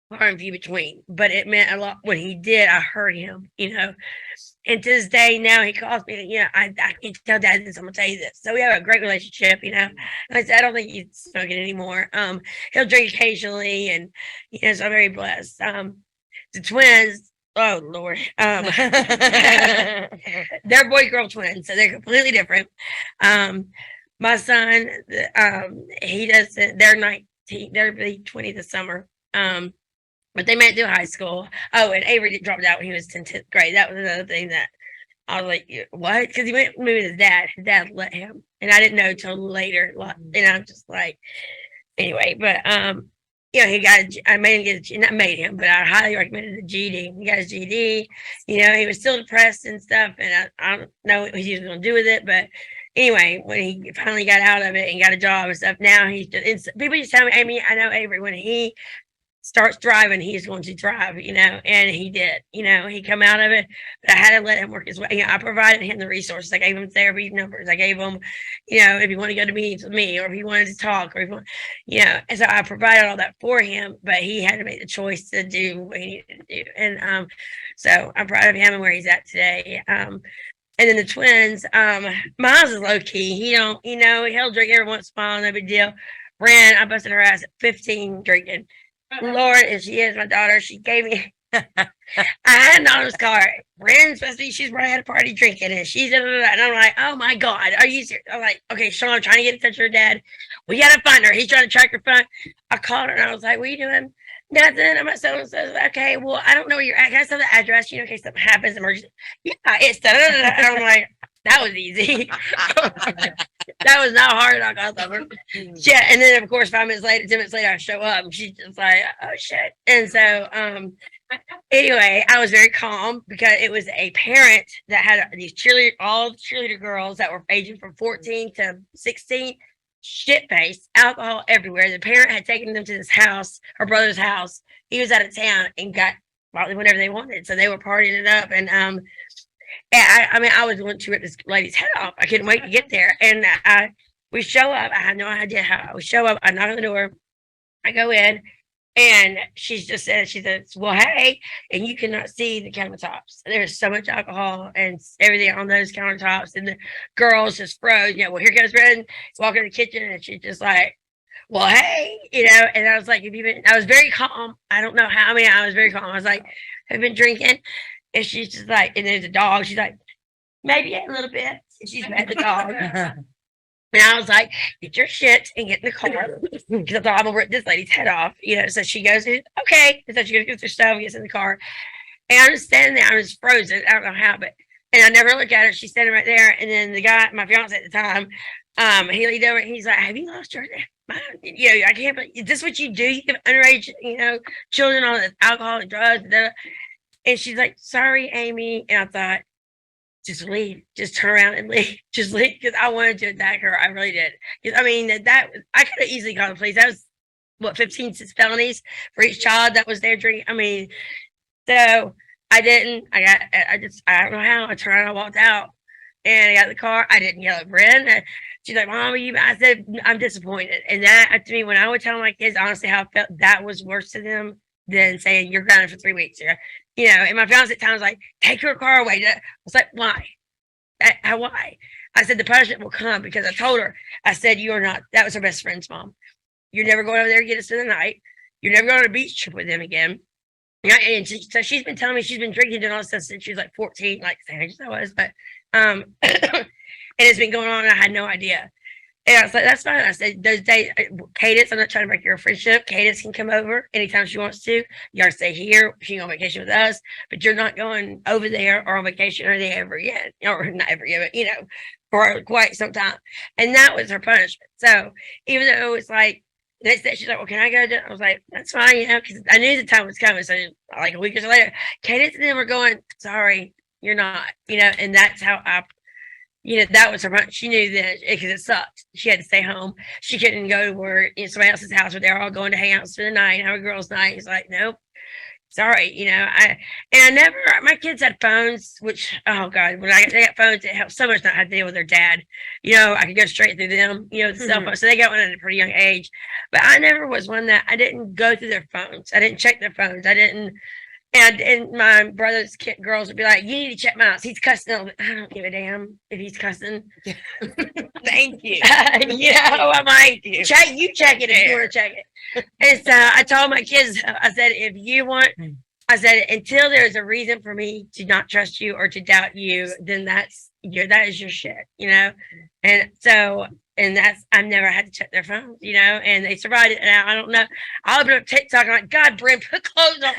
far and few between. But it meant a lot when he did. I heard him, you know. And to this day, now he calls me, you know, I can't tell Dad this. I'm gonna tell you this. So we have a great relationship, you know. And I said, I don't think he's smoking anymore. He'll drink occasionally, and you know, so I'm very blessed. The twins. Oh Lord. They're boy girl twins, so they're completely different. My son, he doesn't, they're 19, they're 20 this summer. But they met through high school. Oh, and Avery dropped out when he was in 10th grade. That was another thing that I was like, what? Because he went with his dad. His dad let him. And I didn't know till later. And I'm just like, anyway, but you know, I made him get, not made him, but I highly recommended the GED. He got his GED. You know, he was still depressed and stuff, and I don't know what he was going to do with it, but anyway, when he finally got out of it and got a job and stuff, now he's just, people just tell me, Amy, I know Avery, when he starts thriving, he's going to thrive, you know, and he did, you know, he come out of it, but I had to let him work his way. You know, I provided him the resources. I gave him therapy numbers. I gave him, you know, if he wanted to go to meetings with me or if he wanted to talk or if he wanted, you know, and so I provided all that for him, but he had to make the choice to do what he needed to do. And so I'm proud of him and where he's at today. And then the twins, Miles is low key. He don't, you know, he'll drink every once in a while, no big deal. Bran, I busted her ass at 15 drinking. Lord, and she is my daughter. She gave me. I had an honest card. Brandon's supposed to be. She's right at a party drinking, and she's and I'm like, oh my God, are you serious? I'm like, okay, Sean, I'm trying to get in touch with her dad. We gotta find her. He's trying to track her phone. I called her and I was like, what are you doing? Nothing. I'm at so and so. Okay, well, I don't know where you're at. Can I have the address? You know, in case something happens, emergency. Yeah, it's da da da. And I'm like, that was easy. That was not hard. I got over. Yeah, and then of course 5 minutes later, 10 minutes later, I show up and she's just like, oh shit. And so anyway, I was very calm because it was a parent that had these all the cheerleader girls that were aging from 14 to 16, shit face, alcohol everywhere. The parent had taken them to this house, her brother's house. He was out of town and got whatever they wanted. So they were partying it up. And I mean, I was wanting to rip this lady's head off. I couldn't wait to get there. And we show up. I had no idea how. We show up. I knock on the door. I go in, and she says, well, hey, and you cannot see the countertops. There's so much alcohol and everything on those countertops. And the girls just froze. You know, well, here goes Red. Walking in the kitchen, and she's just like, well, hey, you know. And I was like, I was very calm. I don't know how. I mean, I was very calm. I was like, have you been drinking? And she's just like, and there's a dog. She's like, maybe a little bit. And she's met the dog. And I was like, get your shit and get in the car. Because I thought I'm gonna rip this lady's head off. You know, so she goes, okay. And so she goes, gets her stuff, gets in the car. And I'm just standing there, I'm just frozen. I don't know how, but and I never look at her. She's standing right there. And then the guy, my fiance at the time, he leaned over and he's like, have you lost your mind? You know, I can't believe, is this what you do? You give underage, you know, children on alcohol and drugs. And she's like, sorry, Amy. And I thought, just leave, just turn around and leave, just leave. Because I wanted to attack her. I really did. Because I mean, that I could have easily called the police. That was what, 15 felonies for each child that was there drinking. I mean, so I didn't. I don't know how. I turned around, I walked out, and I got in the car. I didn't yell at Bryn. She's like, Mom, I said, I'm disappointed. And that, to me, when I would tell my kids, honestly, how I felt, that was worse to them than saying, you're grounded for 3 weeks. You know, and my fiance at times like, take your car away. I was like, why? Why? I said, the punishment will come because I told her, I said, you are not, that was her best friend's mom. You're never going over there to get us in the night. You're never going on a beach trip with them again. Yeah, and so she's been telling me she's been drinking and all this stuff since she was like 14, like same age as I was, but and it's been going on and I had no idea. And I was like, that's fine. I said, those days, Cadence, I'm not trying to break your friendship. Cadence can come over anytime she wants to. You are to stay here. She can go on vacation with us, but you're not going over there or on vacation or there ever again. Or not ever again, but for quite some time. And that was her punishment. So even though it was like, next day she's like, well, can I go? I was like, that's fine, because I knew the time was coming. So like a week or so later, Cadence and them were going, sorry, you're not, and that's how that was her punch. She knew that because it sucked. She had to stay home. She couldn't go to work in somebody else's house where they're all going to hang out for the night, have a girls' night. He's like, nope, sorry. I never, my kids had phones, which, oh God, when they got phones, it helped so much not have to deal with their dad. I could go straight through them, the cell phone. So they got one at a pretty young age. But I never was one that I didn't go through their phones. I didn't check their phones. I didn't. And my brother's girls would be like, you need to check Miles. He's cussing. I don't give a damn if he's cussing. Thank you. I'm like, check it if you want to check it. And so I told my kids, I said, until there's a reason for me to not trust you or to doubt you, then that is your shit, And so, I've never had to check their phones, and they survived it. And I don't know. I'll open up TikTok and I'm like, God, Brent, put clothes on,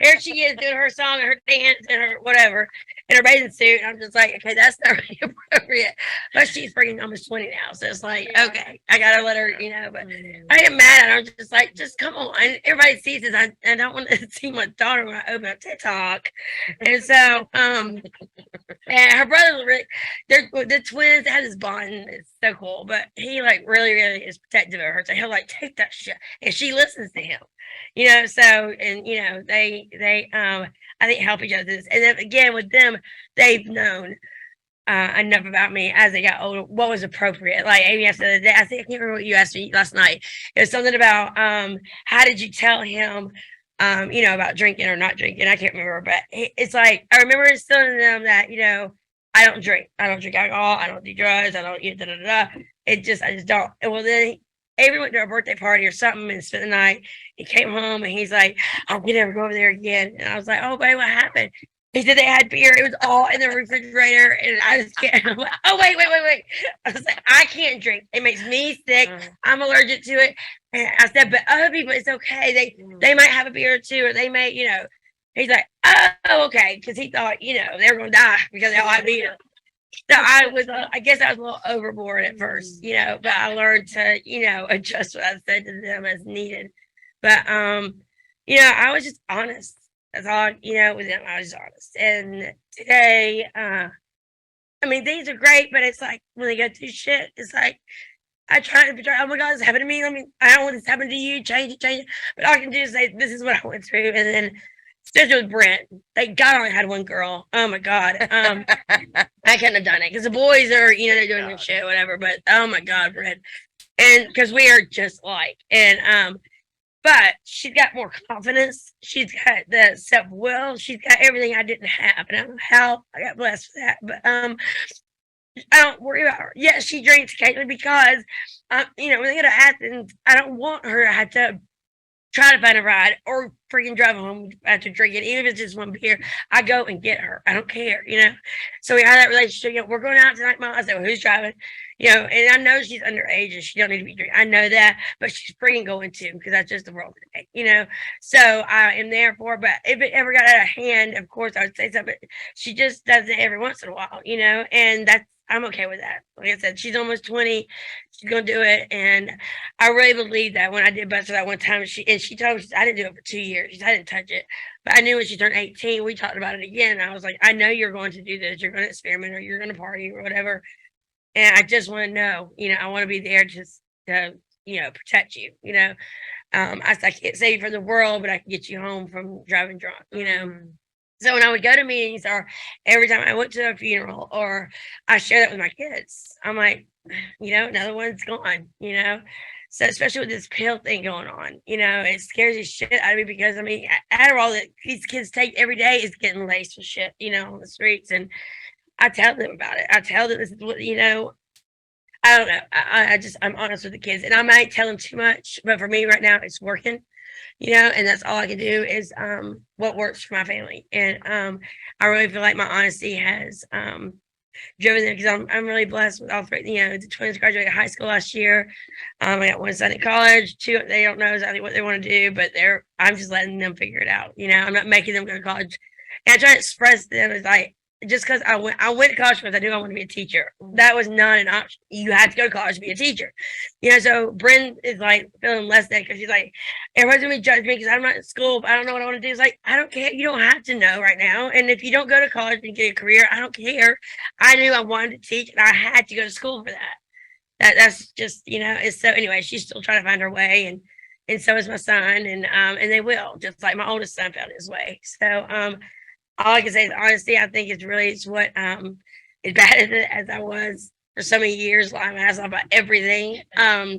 Here she is doing her song and her dance and her whatever in her bathing suit. And I'm just like, okay, that's not really appropriate. But she's freaking almost 20 now. So it's like, okay, I gotta let her, but I am mad at her. I'm just like, just come on. Everybody sees this. I don't want to see my daughter when I open up TikTok. And so, and her brother, Rick, they're the twins. They have this bond. It's so cool, but he like really, really is protective of her. So he'll like take that shit, and she listens to him. So and they I think help each other. And then again with them, they've known enough about me as they got older. What was appropriate? Like Amy asked the other day. I think I can't remember what you asked me last night. It was something about how did you tell him? About drinking or not drinking. I can't remember, but it's like I remember telling them that I don't drink. I don't drink alcohol. I don't do drugs. I don't eat I just don't. And well, then Avery went to a birthday party or something and spent the night. He came home and he's like, "I'll never go over there again." And I was like, "Oh, babe, what happened?" He said they had beer. It was all in the refrigerator, and I just can't. I'm like, oh, wait. I was like, I can't drink. It makes me sick. I'm allergic to it. And I said, but other people, it's okay. They might have a beer or two, or they may, He's like, oh, okay, because he thought, they were going to die because they all had beer. So I guess I was a little overboard at first, but I learned to, adjust what I said to them as needed. But, I was just honest. That's all, with them, I was honest. And today, things are great, but it's like when they go through shit, it's like, I try to be, oh my God, it's happened to me. I don't want this to happen to you. Change it. But all I can do is say, this is what I went through. And then, especially with Brent, thank God I only had one girl. Oh my God. I couldn't have done it because the boys are, they're doing their shit, whatever. But oh my God, Brent. And because we are just like, and, but she's got more confidence. She's got the self-will. She's got everything I didn't have. And I don't know how I got blessed for that. But I don't worry about her. Yes, she drinks occasionally because, when they go to Athens, I don't want her to have to try to find a ride or freaking drive home after drinking. Even if it's just one beer, I go and get her. I don't care, So we have that relationship. We're going out tonight, Mom. I said, well, who's driving? And I know she's underage and she don't need to be drinking. I know that, but she's freaking going to because that's just the world today, So I am there for her. But if it ever got out of hand, of course I would say something. She just does it every once in a while, and I'm okay with that. Like I said, she's almost 20. She's gonna do it, and I really believe that. When I did bust her that one time, she told me I didn't do it for 2 years. I didn't touch it, but I knew when she turned 18, we talked about it again. And I was like, I know you're going to do this. You're going to experiment, or you're going to party, or whatever. And I just want to know. I want to be there just to protect you. I can't save you from the world, but I can get you home from driving drunk. So when I would go to meetings or every time I went to a funeral or I share that with my kids, I'm like, another one's gone, So especially with this pill thing going on, it scares the shit out of me because Adderall that these kids take every day is getting laced with shit, on the streets. And I tell them about it. I tell them this is what, I don't know. I'm honest with the kids and I might tell them too much, but for me right now, it's working. And that's all I can do is what works for my family. And I really feel like my honesty has driven them because I'm really blessed with all three. You know, the twins graduated high school last year. I got one son at college. Two, they don't know exactly what they want to do, but I'm just letting them figure it out. You know, I'm not making them go to college. And I try to express to them as like, just because I went to college because I knew I wanted to be a teacher. That was not an option. You had to go to college to be a teacher. You know, so Bryn is like feeling less than because she's like, everybody's gonna be judging me because I'm not in school, but I don't know what I want to do. It's like, I don't care. You don't have to know right now. And if you don't go to college and get a career, I don't care. I knew I wanted to teach and I had to go to school for that. That's just, you know, it's so anyway, she's still trying to find her way and so is my son and they will, just like my oldest son found his way. So all I can say is honesty, I think it's what as bad as I was for so many years, lying my ass off about everything. That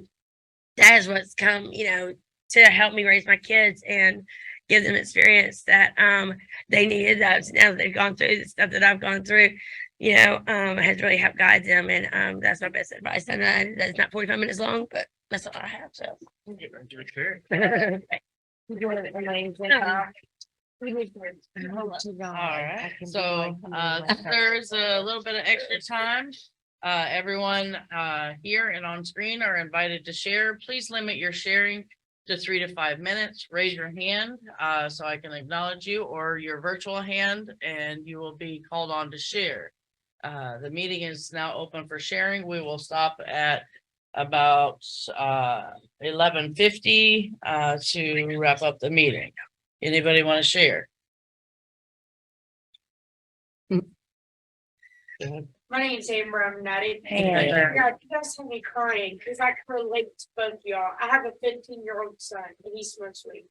is what's come, you know, to help me raise my kids and give them experience that they needed. That now that they've gone through the stuff that I've gone through, you know, has really helped guide them. And that's my best advice. And that's not 45 minutes long, but that's all I have. So. All right, so there's a little bit of extra time. Everyone here and on screen are invited to share. Please limit your sharing to 3 to 5 minutes. Raise your hand so I can acknowledge you, or your virtual hand, and you will be called on to share. The meeting is now open for sharing. We will stop at about 11:50 to wrap up the meeting. Anybody want to share? My name's Amber. I'm Nutty. Hey, Amber. God, you guys have me crying because I can relate to both y'all. I have a 15-year-old son and he smokes weed.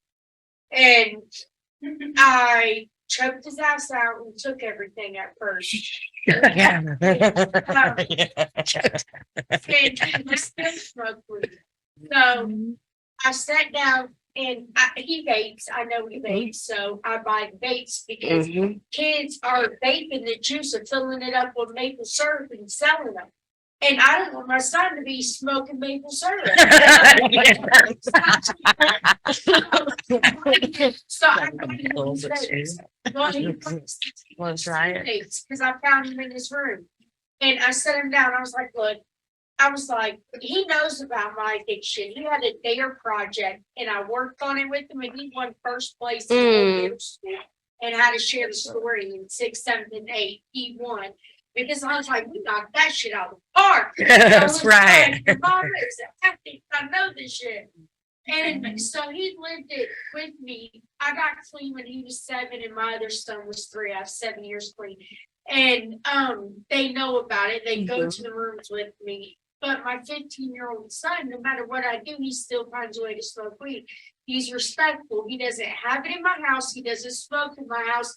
And I choked his ass out and took everything at first. And I still smoke weed. So I sat down and he vapes. I know he vapes, so I buy vapes because kids are vaping the juice and filling it up with maple syrup and selling them. And I don't want my son to be smoking maple syrup. So I Want to try it? because I found him in his room. And I set him down. I was like, look, he knows about my addiction. He had a DARE project and I worked on it with him and he won first place in the whole school and had to share the story in 6th, 7th, and 8th. He won because I was like, we knocked that shit out of the park. That's right. Like, Mom, I know this shit. And so he lived it with me. I got clean when he was 7 and my other son was 3. I have 7 years clean. And they know about it. They go to the rooms with me. But my 15-year-old son, no matter what I do, he still finds a way to smoke weed. He's respectful. He doesn't have it in my house. He doesn't smoke in my house.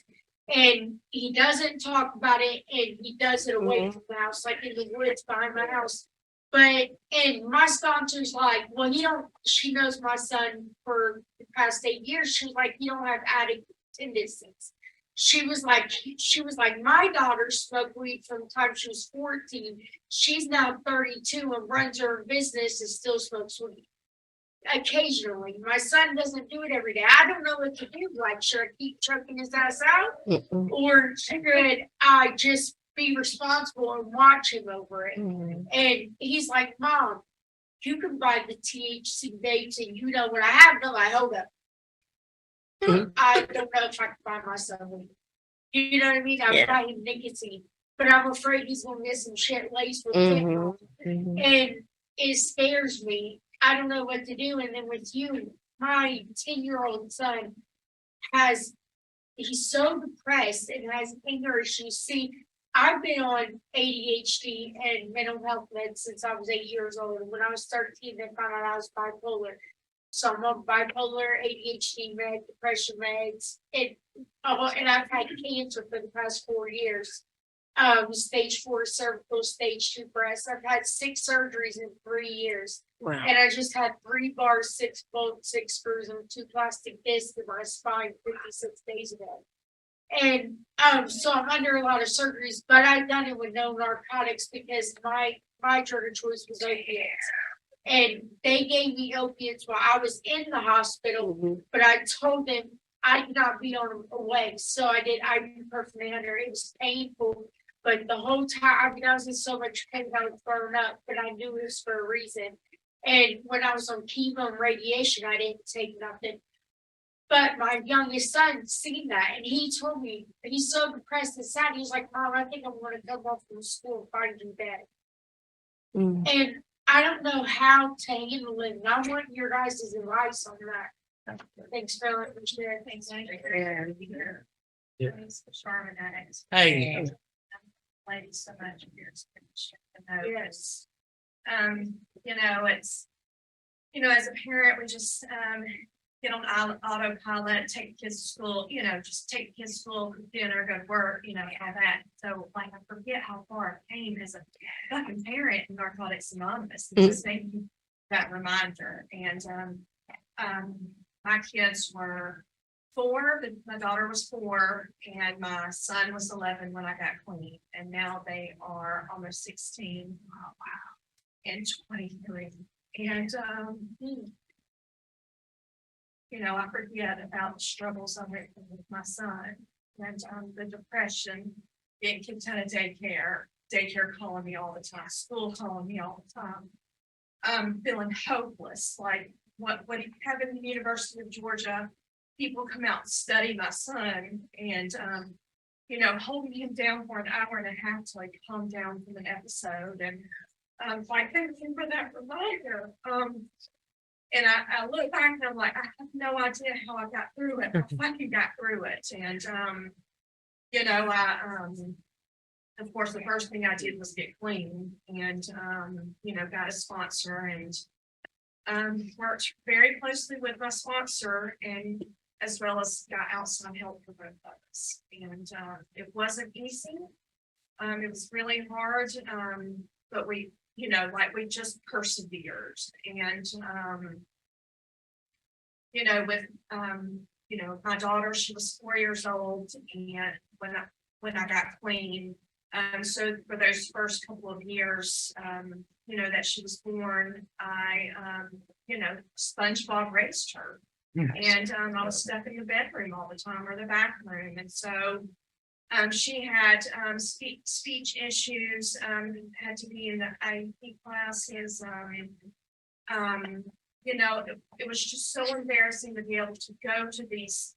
And he doesn't talk about it. And he does it away from the house, like in the woods behind my house. But, and my sponsor's like, well, she knows my son for the past 8 years. She was like, you don't have addict tendencies. She was like, my daughter smoked weed from the time she was 14. She's now 32 and runs her own business and still smokes weed. Occasionally, my son doesn't do it every day. I don't know what to do. Like, should I keep choking his ass out? Or should I just be responsible and watch him over it? And he's like, Mom, you can buy the THC vapes and you know what I have. No, I hold up. I don't know if I can buy myself weed. You know what I mean? I buy him nicotine, but I'm afraid he's gonna get some shit laced with fentanyl. And it scares me. I don't know what to do. And then with you, my 10-year-old son he's so depressed and has anger issues. See, I've been on ADHD and mental health meds since I was 8 years old. When I was 13, they found out I was bipolar. So I'm on bipolar, ADHD med, depression meds, and I've had cancer for the past 4 years. Stage 4 cervical, stage 2 breast. I've had 6 surgeries in 3 years. Wow. And I just had 3 bars, 6 bolts, 6 screws, and 2 plastic discs in my spine 56 days ago. And so I'm under a lot of surgeries, but I've done it with no narcotics because my drug of choice was opiates. And they gave me opiates while I was in the hospital, but I told them I could not be on a leg. So I did ibuprofen under. It was painful. But the whole time, I mean, I was in so much pain, I was burned up, but I knew it was for a reason. And when I was on chemo and radiation, I didn't take nothing. But my youngest son seen that, and he told me, he's so depressed and sad, he's like, Mom, I think I'm gonna come off from school and find you dead. Mm. And I don't know how to handle it, and I want your guys' advice on that. Thanks for letting me share. Thanks. Thanks for sharing that. Hey, Ladies, so much for your experience. Yes. You know, it's, you know, as a parent, we just, get on autopilot, take the kids to school, you know, just take the kids to school, cook dinner, go to work, you know, all that. So like, I forget how far I came as a fucking parent in Narcotics Anonymous. And just thank you for that reminder. And, my kids were 4, but my daughter was 4 and my son was 11 when I got clean. And now they are almost 16. Oh, wow. And 23. And, you know, I forget about the struggles I went through with my son and the depression, getting kicked out of daycare calling me all the time, school calling me all the time. Feeling hopeless, like what happened in the University of Georgia, people come out and study my son and, you know, holding him down for an hour and a half to like calm down from an episode. And like, thank you for that reminder. And I look back and I'm like, I have no idea how I got through it. I fucking got through it. And, you know, of course, the first thing I did was get clean and, you know, got a sponsor and worked very closely with my sponsor and as well as got outside help for both of us. And it wasn't easy. It was really hard, but we, you know, like we just persevered and, you know, with, you know, my daughter, she was 4 years old and when I got clean, so for those first couple of years, you know, that she was born, I, you know, SpongeBob raised her. And I was stuck in the bedroom all the time or the back room. And so she had speech issues, had to be in the IEP classes. You know, it was just so embarrassing to be able to go to these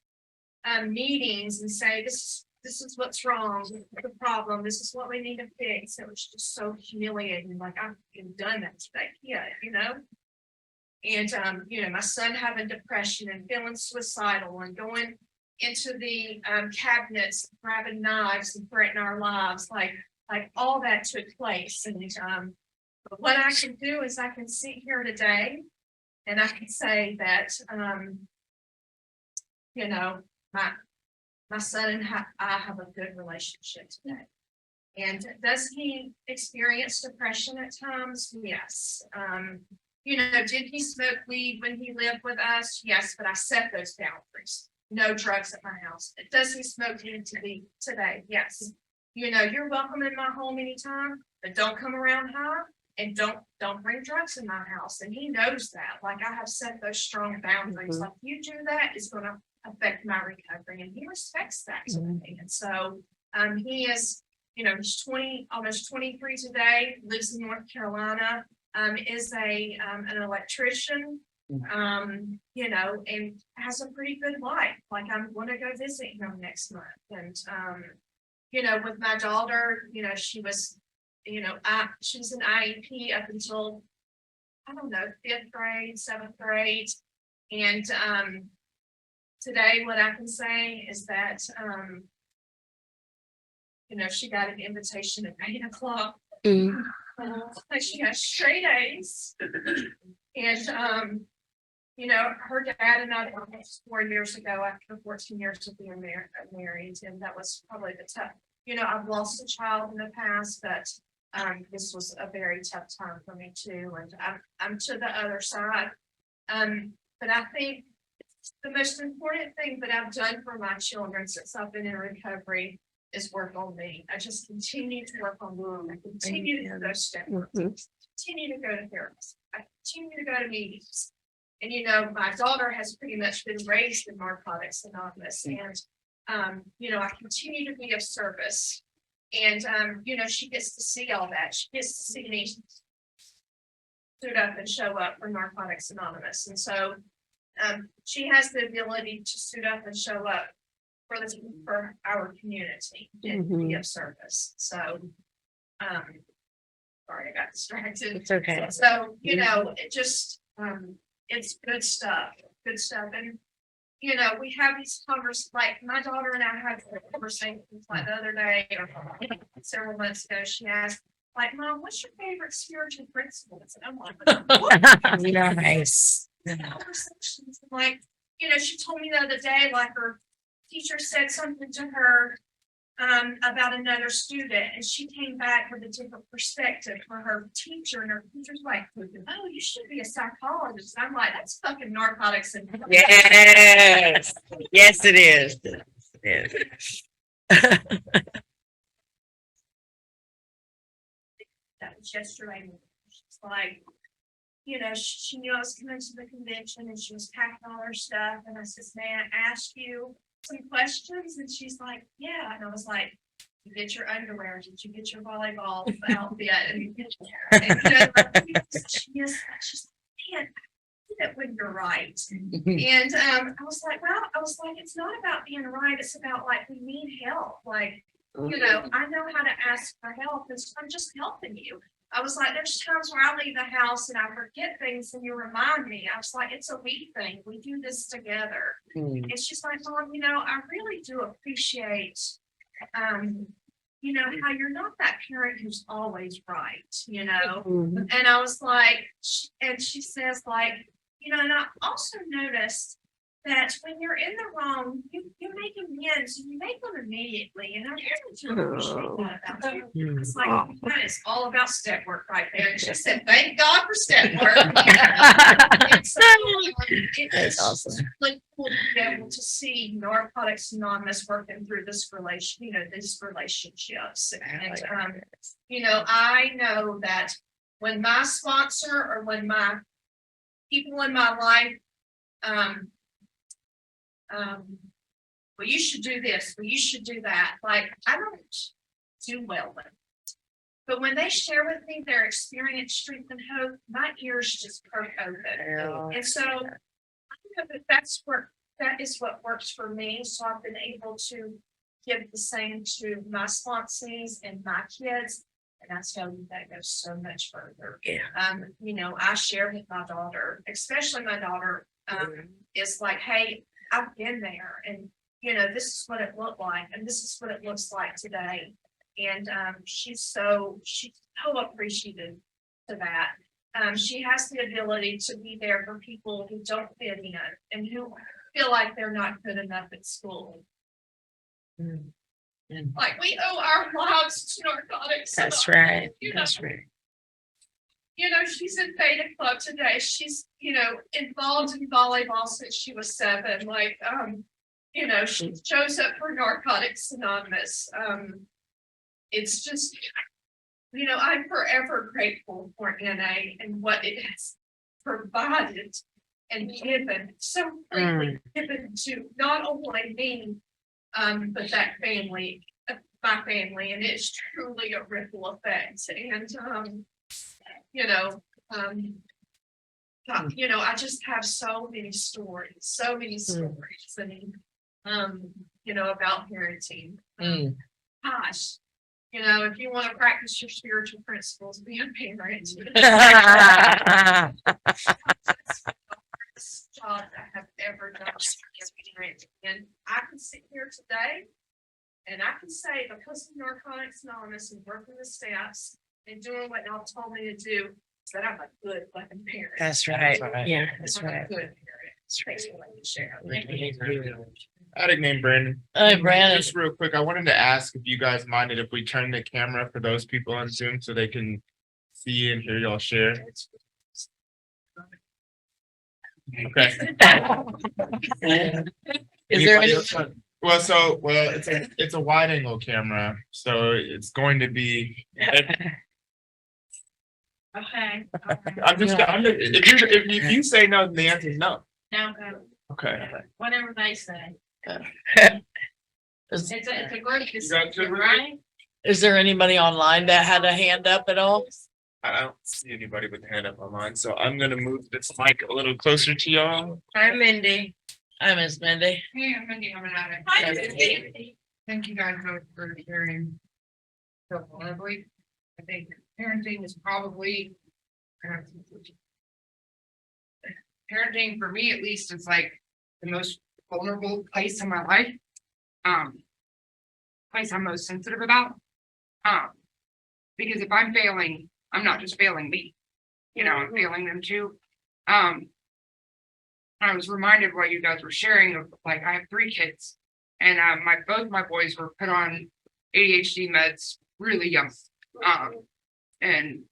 meetings and say, this is what's wrong, the problem, this is what we need to fix. It was just so humiliating, like I've done that to that kid, you know? And, you know, my son having depression and feeling suicidal and going into the cabinets, grabbing knives and threatening our lives, like all that took place. And but what I can do is I can sit here today and I can say that, you know, my son and I have a good relationship today. And does he experience depression at times? Yes. You know, did he smoke weed when he lived with us? Yes, but I set those boundaries. No drugs at my house. Does he smoke weed today? Yes. You know, you're welcome in my home anytime, but don't come around high and don't bring drugs in my house. And he knows that. Like I have set those strong boundaries. Like you do that, it's going to affect my recovery, and he respects that today. And so he is, you know, he's almost 23 today, lives in North Carolina, is an electrician, you know, and has a pretty good life. Like I'm going to go visit him next month. And you know, with my daughter, you know, she was, you know, she was an IEP up until, I don't know, 5th grade, 7th grade. And today, what I can say is that, you know, she got an invitation at 8 o'clock. She has straight A's. And, you know, her dad and I were 4 years ago after 14 years of being married. And that was probably the tough, you know, I've lost a child in the past, but this was a very tough time for me too. And I'm to the other side. But I think the most important thing that I've done for my children since I've been in recovery is work on me. I just continue to work on me. I continue to go steps. Continue to go to therapy. I continue to go to meetings. And you know, my daughter has pretty much been raised in Narcotics Anonymous. And you know, I continue to be of service And, she gets to see all that. She gets to see me suit up and show up for Narcotics Anonymous. And so, she has the ability to suit up and show up for our community and be of service. So, sorry, I got distracted. It's okay. So, it just, it's good stuff. And, we have these conversations, like my daughter and I had conversations like the other day or several months ago. She asked, like, Mom, what's your favorite spiritual principles? And I'm like, what? Nice. Conversations. Like, she told me the other day, like her teacher said something to her about another student, and she came back with a different perspective for her teacher, and her teacher's like, oh, you should be a psychologist. And I'm like, that's fucking narcotics. And Yes. Yes, it is. It is. That was yesterday. She's like, she knew I was coming to the convention, and she was packing all her stuff, and I said, may I ask you some questions? And she's like, yeah. And I was like, you get your underwear, did you get your volleyball outfit? And she's like, man, I did it when you're right. And I was like, it's not about being right, it's about like we need help. Like, I know how to ask for help, and so I'm just helping you. I was like, there's times where I leave the house and I forget things and you remind me. I was like, it's a we thing. We do this together. And she's like, Mom, I really do appreciate, how you're not that parent who's always right, And I was like, and she says like, and I also noticed that when you're in the wrong, you make amends, and you make them immediately. And I really do appreciate that about you. It's like, that is all about step work right there. And she said, thank God for step work. And so, That's awesome. Like cool to be able to see Narcotics Anonymous working through this these relationships. And, I know that when my sponsor or when my people in my life, well, you should do this, well, you should do that. Like, I don't do well with it. But when they share with me their experience, strength, and hope, my ears just perk open. And so I know that is what works for me. So I've been able to give the same to my sponsees and my kids. And I tell you, that goes so much further. Yeah. I share with my daughter, especially my daughter, is like, hey, I've been there, and this is what it looked like, and this is what it looks like today. And she's so appreciative to that. She has the ability to be there for people who don't fit in and who feel like they're not good enough at school. Like, we owe our lives to Narcotics. That's right. That's right. She's in Beta Club today. She's, involved in volleyball since she was 7. Like, she shows up for Narcotics Anonymous. It's just, I'm forever grateful for NA and what it has provided and given, so freely given to not only me, but that family, my family, and it's truly a ripple effect. And, I just have so many stories, and, about parenting. Gosh, if you want to practice your spiritual principles, be a parent. Job I have ever done as a parent. And I can sit here today and I can say, because of Narcotics Anonymous and working the steps and doing what y'all told me to do, that I'm a good fucking parent. That's right. Yeah, that's I'm a right. good parent. Thanks for letting me share. I had a name Brandon. Hey, Brandon. Just real quick, I wanted to ask if you guys minded if we turn the camera for those people on Zoom so they can see and hear y'all share. Okay. Is there Anybody any? else? It's a wide angle camera, so it's going to be. Okay. If you say no, then the answer is no. Now go, Okay. whatever they say. Is- It's a group You got decision, two? right? Is there anybody online that had a hand up at all? I don't see anybody with a hand up online, so I'm gonna move this mic a little closer to y'all. I'm Mindy. Hi, Miss Mindy. Hey, I'm Mindy, I'm an addict. Hi, Mindy. Thank you guys both for sharing so vulnerably. I think parenting is probably. Parenting, for me at least, is like the most vulnerable place in my life. Place I'm most sensitive about. Because if I'm failing, I'm not just failing me, you know, I'm failing them too. I was reminded while you guys were sharing of, like, I have 3 kids, and both my boys were put on ADHD meds really young. And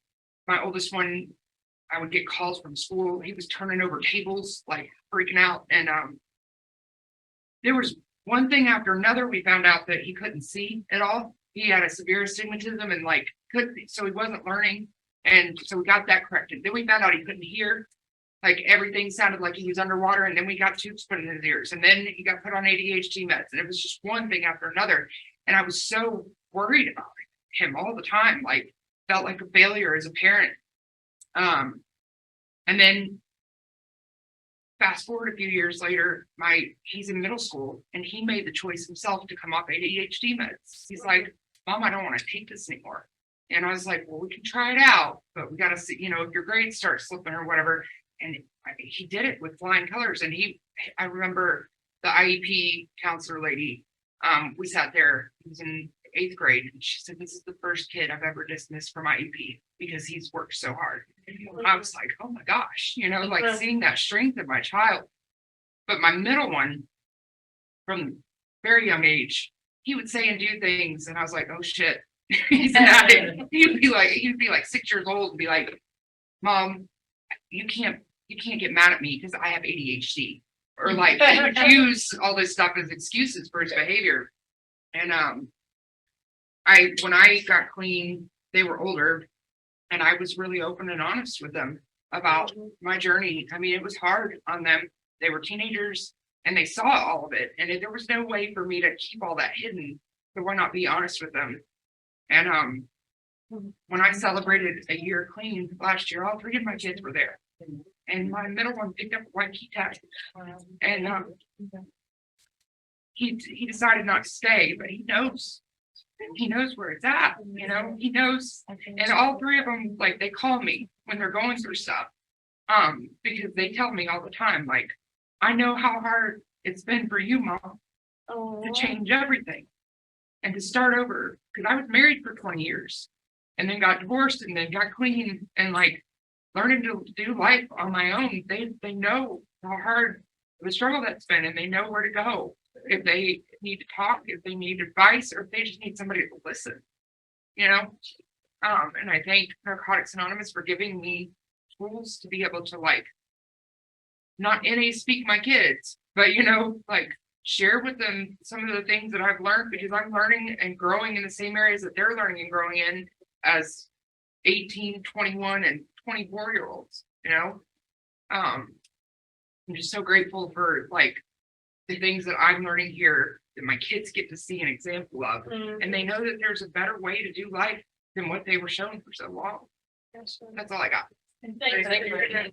my oldest one, I would get calls from school. He was turning over tables, like freaking out. And there was one thing after another. We found out that he couldn't see at all. He had a severe astigmatism and like couldn't, so he wasn't learning. And so we got that corrected. Then we found out he couldn't hear. Like everything sounded like he was underwater, and then we got tubes put in his ears, and then he got put on ADHD meds, and it was just one thing after another. And I was so worried about him all the time, like felt like a failure as a parent. And then fast forward a few years later, he's in middle school, and he made the choice himself to come off ADHD meds. He's like, Mom, I don't want to take this anymore. And I was like, well, we can try it out, but we got to see, you know, if your grades start slipping or whatever. And he did it with flying colors. And I remember the IEP counselor lady, we sat there, he was in 8th grade, and she said, this is the first kid I've ever dismissed from IEP because he's worked so hard. And I was like, oh my gosh, you know, like seeing that strength in my child. But my middle one, from very young age, he would say and do things, and I was like, oh shit, he's an addict. He'd be like 6 years old and be like, Mom, you can't get mad at me because I have ADHD, or like he would use all this stuff as excuses for his behavior. And when I got clean, they were older, and I was really open and honest with them about my journey. I mean, it was hard on them. They were teenagers, and they saw all of it, and there was no way for me to keep all that hidden. So why not be honest with them? And when I celebrated a year clean last year, all 3 of my kids were there. And my middle one picked up a white key tag. And he decided not to stay, but he knows where it's at, you know, he knows. And all 3 of them, like, they call me when they're going through stuff. Because they tell me all the time, like, I know how hard it's been for you, Mom, to change everything and to start over. Because I was married for 20 years and then got divorced and then got clean, and like learning to do life on my own. They know how hard of a struggle that's been, and they know where to go if they need to talk, if they need advice, or if they just need somebody to listen, you know. And I thank Narcotics Anonymous for giving me tools to be able to, like, not NA speak my kids, but, you know, like, share with them some of the things that I've learned, because I'm learning and growing in the same areas that they're learning and growing in as 18, 21, and 24-year-olds, you know. I'm just so grateful for, like, the things that I'm learning here that my kids get to see an example of, and they know that there's a better way to do life than what they were shown for so long. That's all I got. Thank you.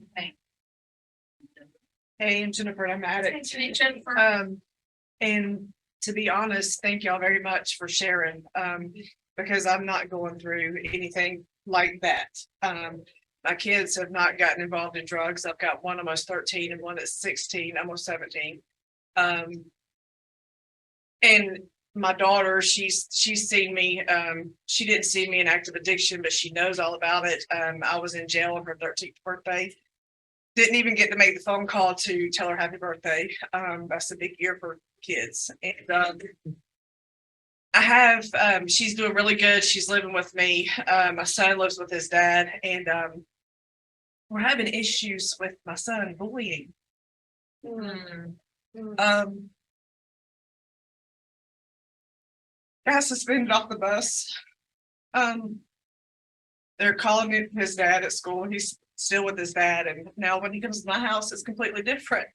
Hey, I'm Jennifer, I'm an addict. Hey, Jennifer. And to be honest, thank y'all very much for sharing, because I'm not going through anything like that. My kids have not gotten involved in drugs. I've got one almost 13 and one that's 16, almost 17. And my daughter, she's seen me. She didn't see me in active addiction, but she knows all about it. I was in jail on her 13th birthday. Didn't even get to make the phone call to tell her happy birthday. That's a big year for kids. And I have, she's doing really good. She's living with me. My son lives with his dad, and we're having issues with my son bullying. Got suspended off the bus. They're calling his dad at school. He's still with his dad, and now when he comes to my house, it's completely different.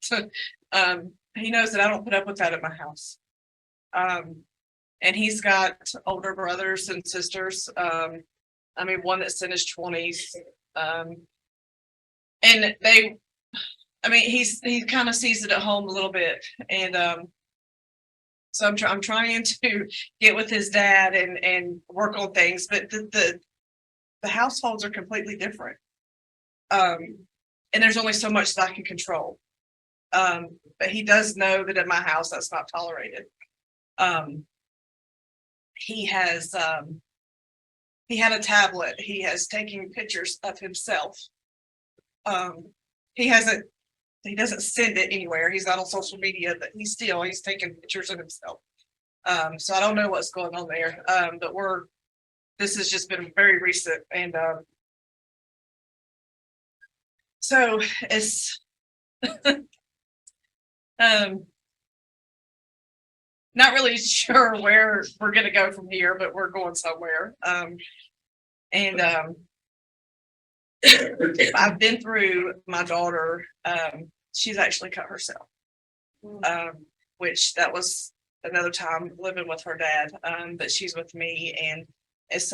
He knows that I don't put up with that at my house. And he's got older brothers and sisters. I mean, one that's in his 20s. And he kind of sees it at home a little bit. And so I'm trying to get with his dad and work on things, but the households are completely different. And there's only so much that I can control. But he does know that at my house, that's not tolerated. He had a tablet. He has taken pictures of himself. He doesn't send it anywhere. He's not on social media, but he's taking pictures of himself. So I don't know what's going on there. But this has just been very recent. And so it's not really sure where we're gonna go from here, but we're going somewhere. And I've been through my daughter. She's actually cut herself, which that was another time living with her dad. But she's with me, and it's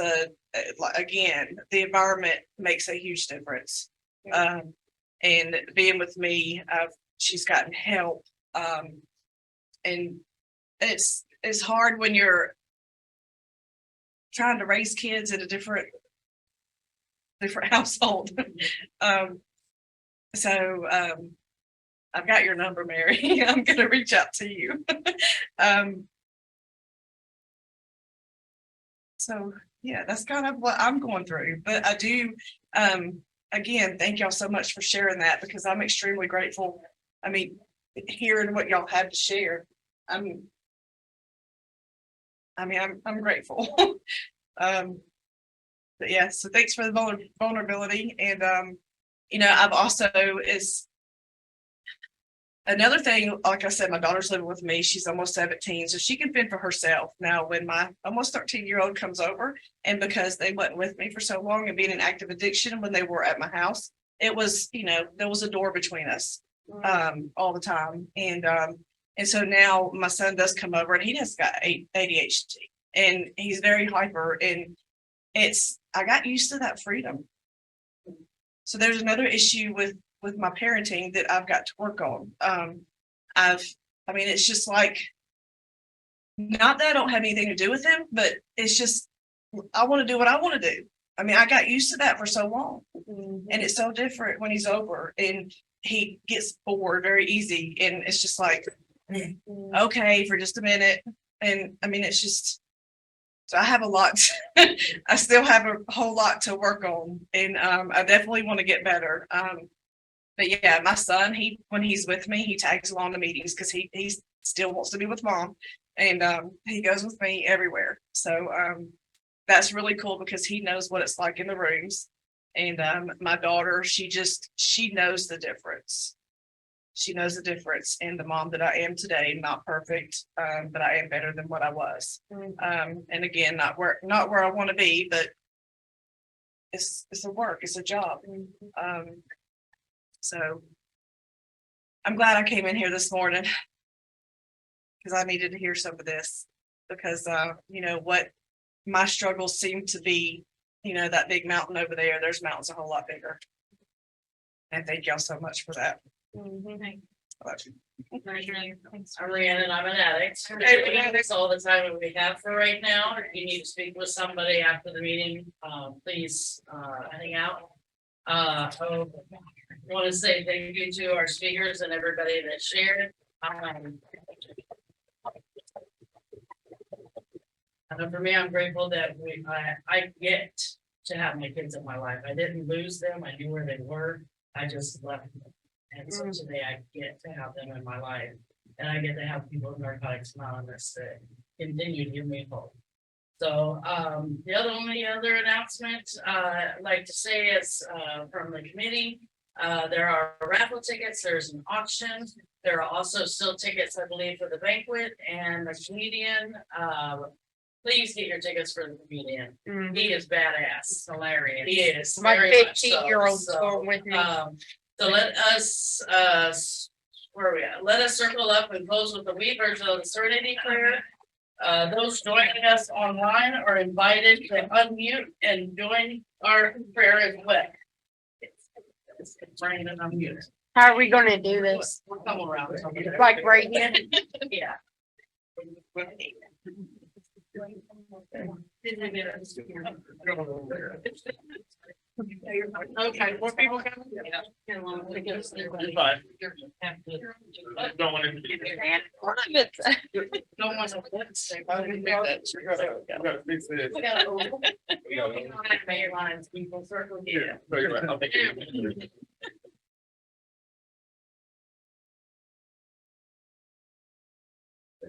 again, the environment makes a huge difference. And being with me, she's gotten help. And it's hard when you're trying to raise kids in a different household. So I've got your number, Mary. I'm gonna reach out to you. So yeah, that's kind of what I'm going through. But I do again, thank y'all so much for sharing that, because I'm extremely grateful. I mean, hearing what y'all had to share, I'm grateful. But yeah, so thanks for the vulnerability. And I've also is another thing, like I said, my daughter's living with me. She's almost 17, so she can fend for herself. Now, when my almost 13-year-old comes over, and because they wasn't with me for so long and being in active addiction when they were at my house, it was, there was a door between us all the time. And so now my son does come over, and he has got ADHD, and he's very hyper, and I got used to that freedom. So there's another issue with my parenting that I've got to work on. It's just like, not that I don't have anything to do with him, but it's just, I want to do what I want to do. I mean, I got used to that for so long, and it's so different when he's over, and he gets bored very easy. And it's just like, okay, for just a minute. And it's just, so I have a lot, I still have a whole lot to work on, and I definitely want to get better. But yeah, my son, when he's with me, he tags along to meetings because he still wants to be with mom, and he goes with me everywhere. So that's really cool because he knows what it's like in the rooms. And my daughter, she knows the difference. She knows the difference in the mom that I am today. Not perfect, but I am better than what I was. And again, not where I want to be, but it's a work, it's a job. So I'm glad I came in here this morning because I needed to hear some of this, because what my struggles seem to be, that big mountain over there, there's mountains a whole lot bigger. And thank y'all so much for that. I'm Rhiannon, I'm an addict. That's all the time we have for right now. If you need to speak with somebody after the meeting, please hang out. I want to say thank you to our speakers and everybody that shared. And for me, I'm grateful that I get to have my kids in my life. I didn't lose them. I knew where they were. I just left them. And so today I get to have them in my life, and I get to have people with Narcotics Anonymous that continue to give me hope. So the only other announcement I'd like to say is from the committee, there are raffle tickets, there's an auction. There are also still tickets, I believe, for the banquet and the comedian. Please get your tickets for the comedian. He is badass, hilarious. He is. My very much 15-year-old's so. going with me. So let us, where are we at? Let us circle up and close with the Weavers of the Serenity Prayer. Those joining us online are invited to unmute and join our prayer as well. It's raining and unmute. How are we gonna do this? We'll come around. Like right here? Yeah. Okay, more people coming? Fine. Don't want to be there. Don't want to. Mayor lines, people circle here. Put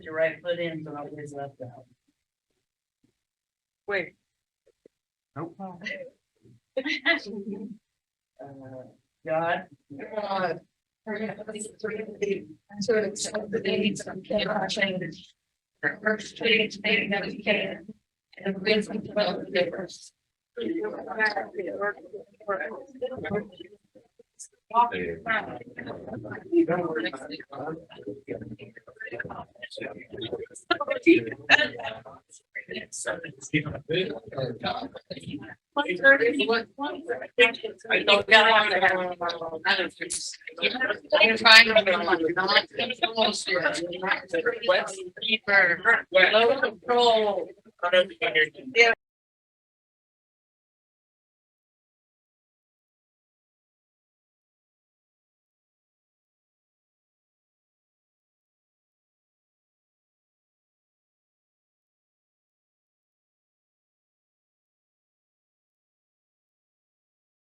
your right foot in, but always left out. Wait. Nope. God. God. To accept the needs of cannot change. First, stating that we can. And wisdom to develop the difference. I don't got I'm trying to not influence your keeper, low control.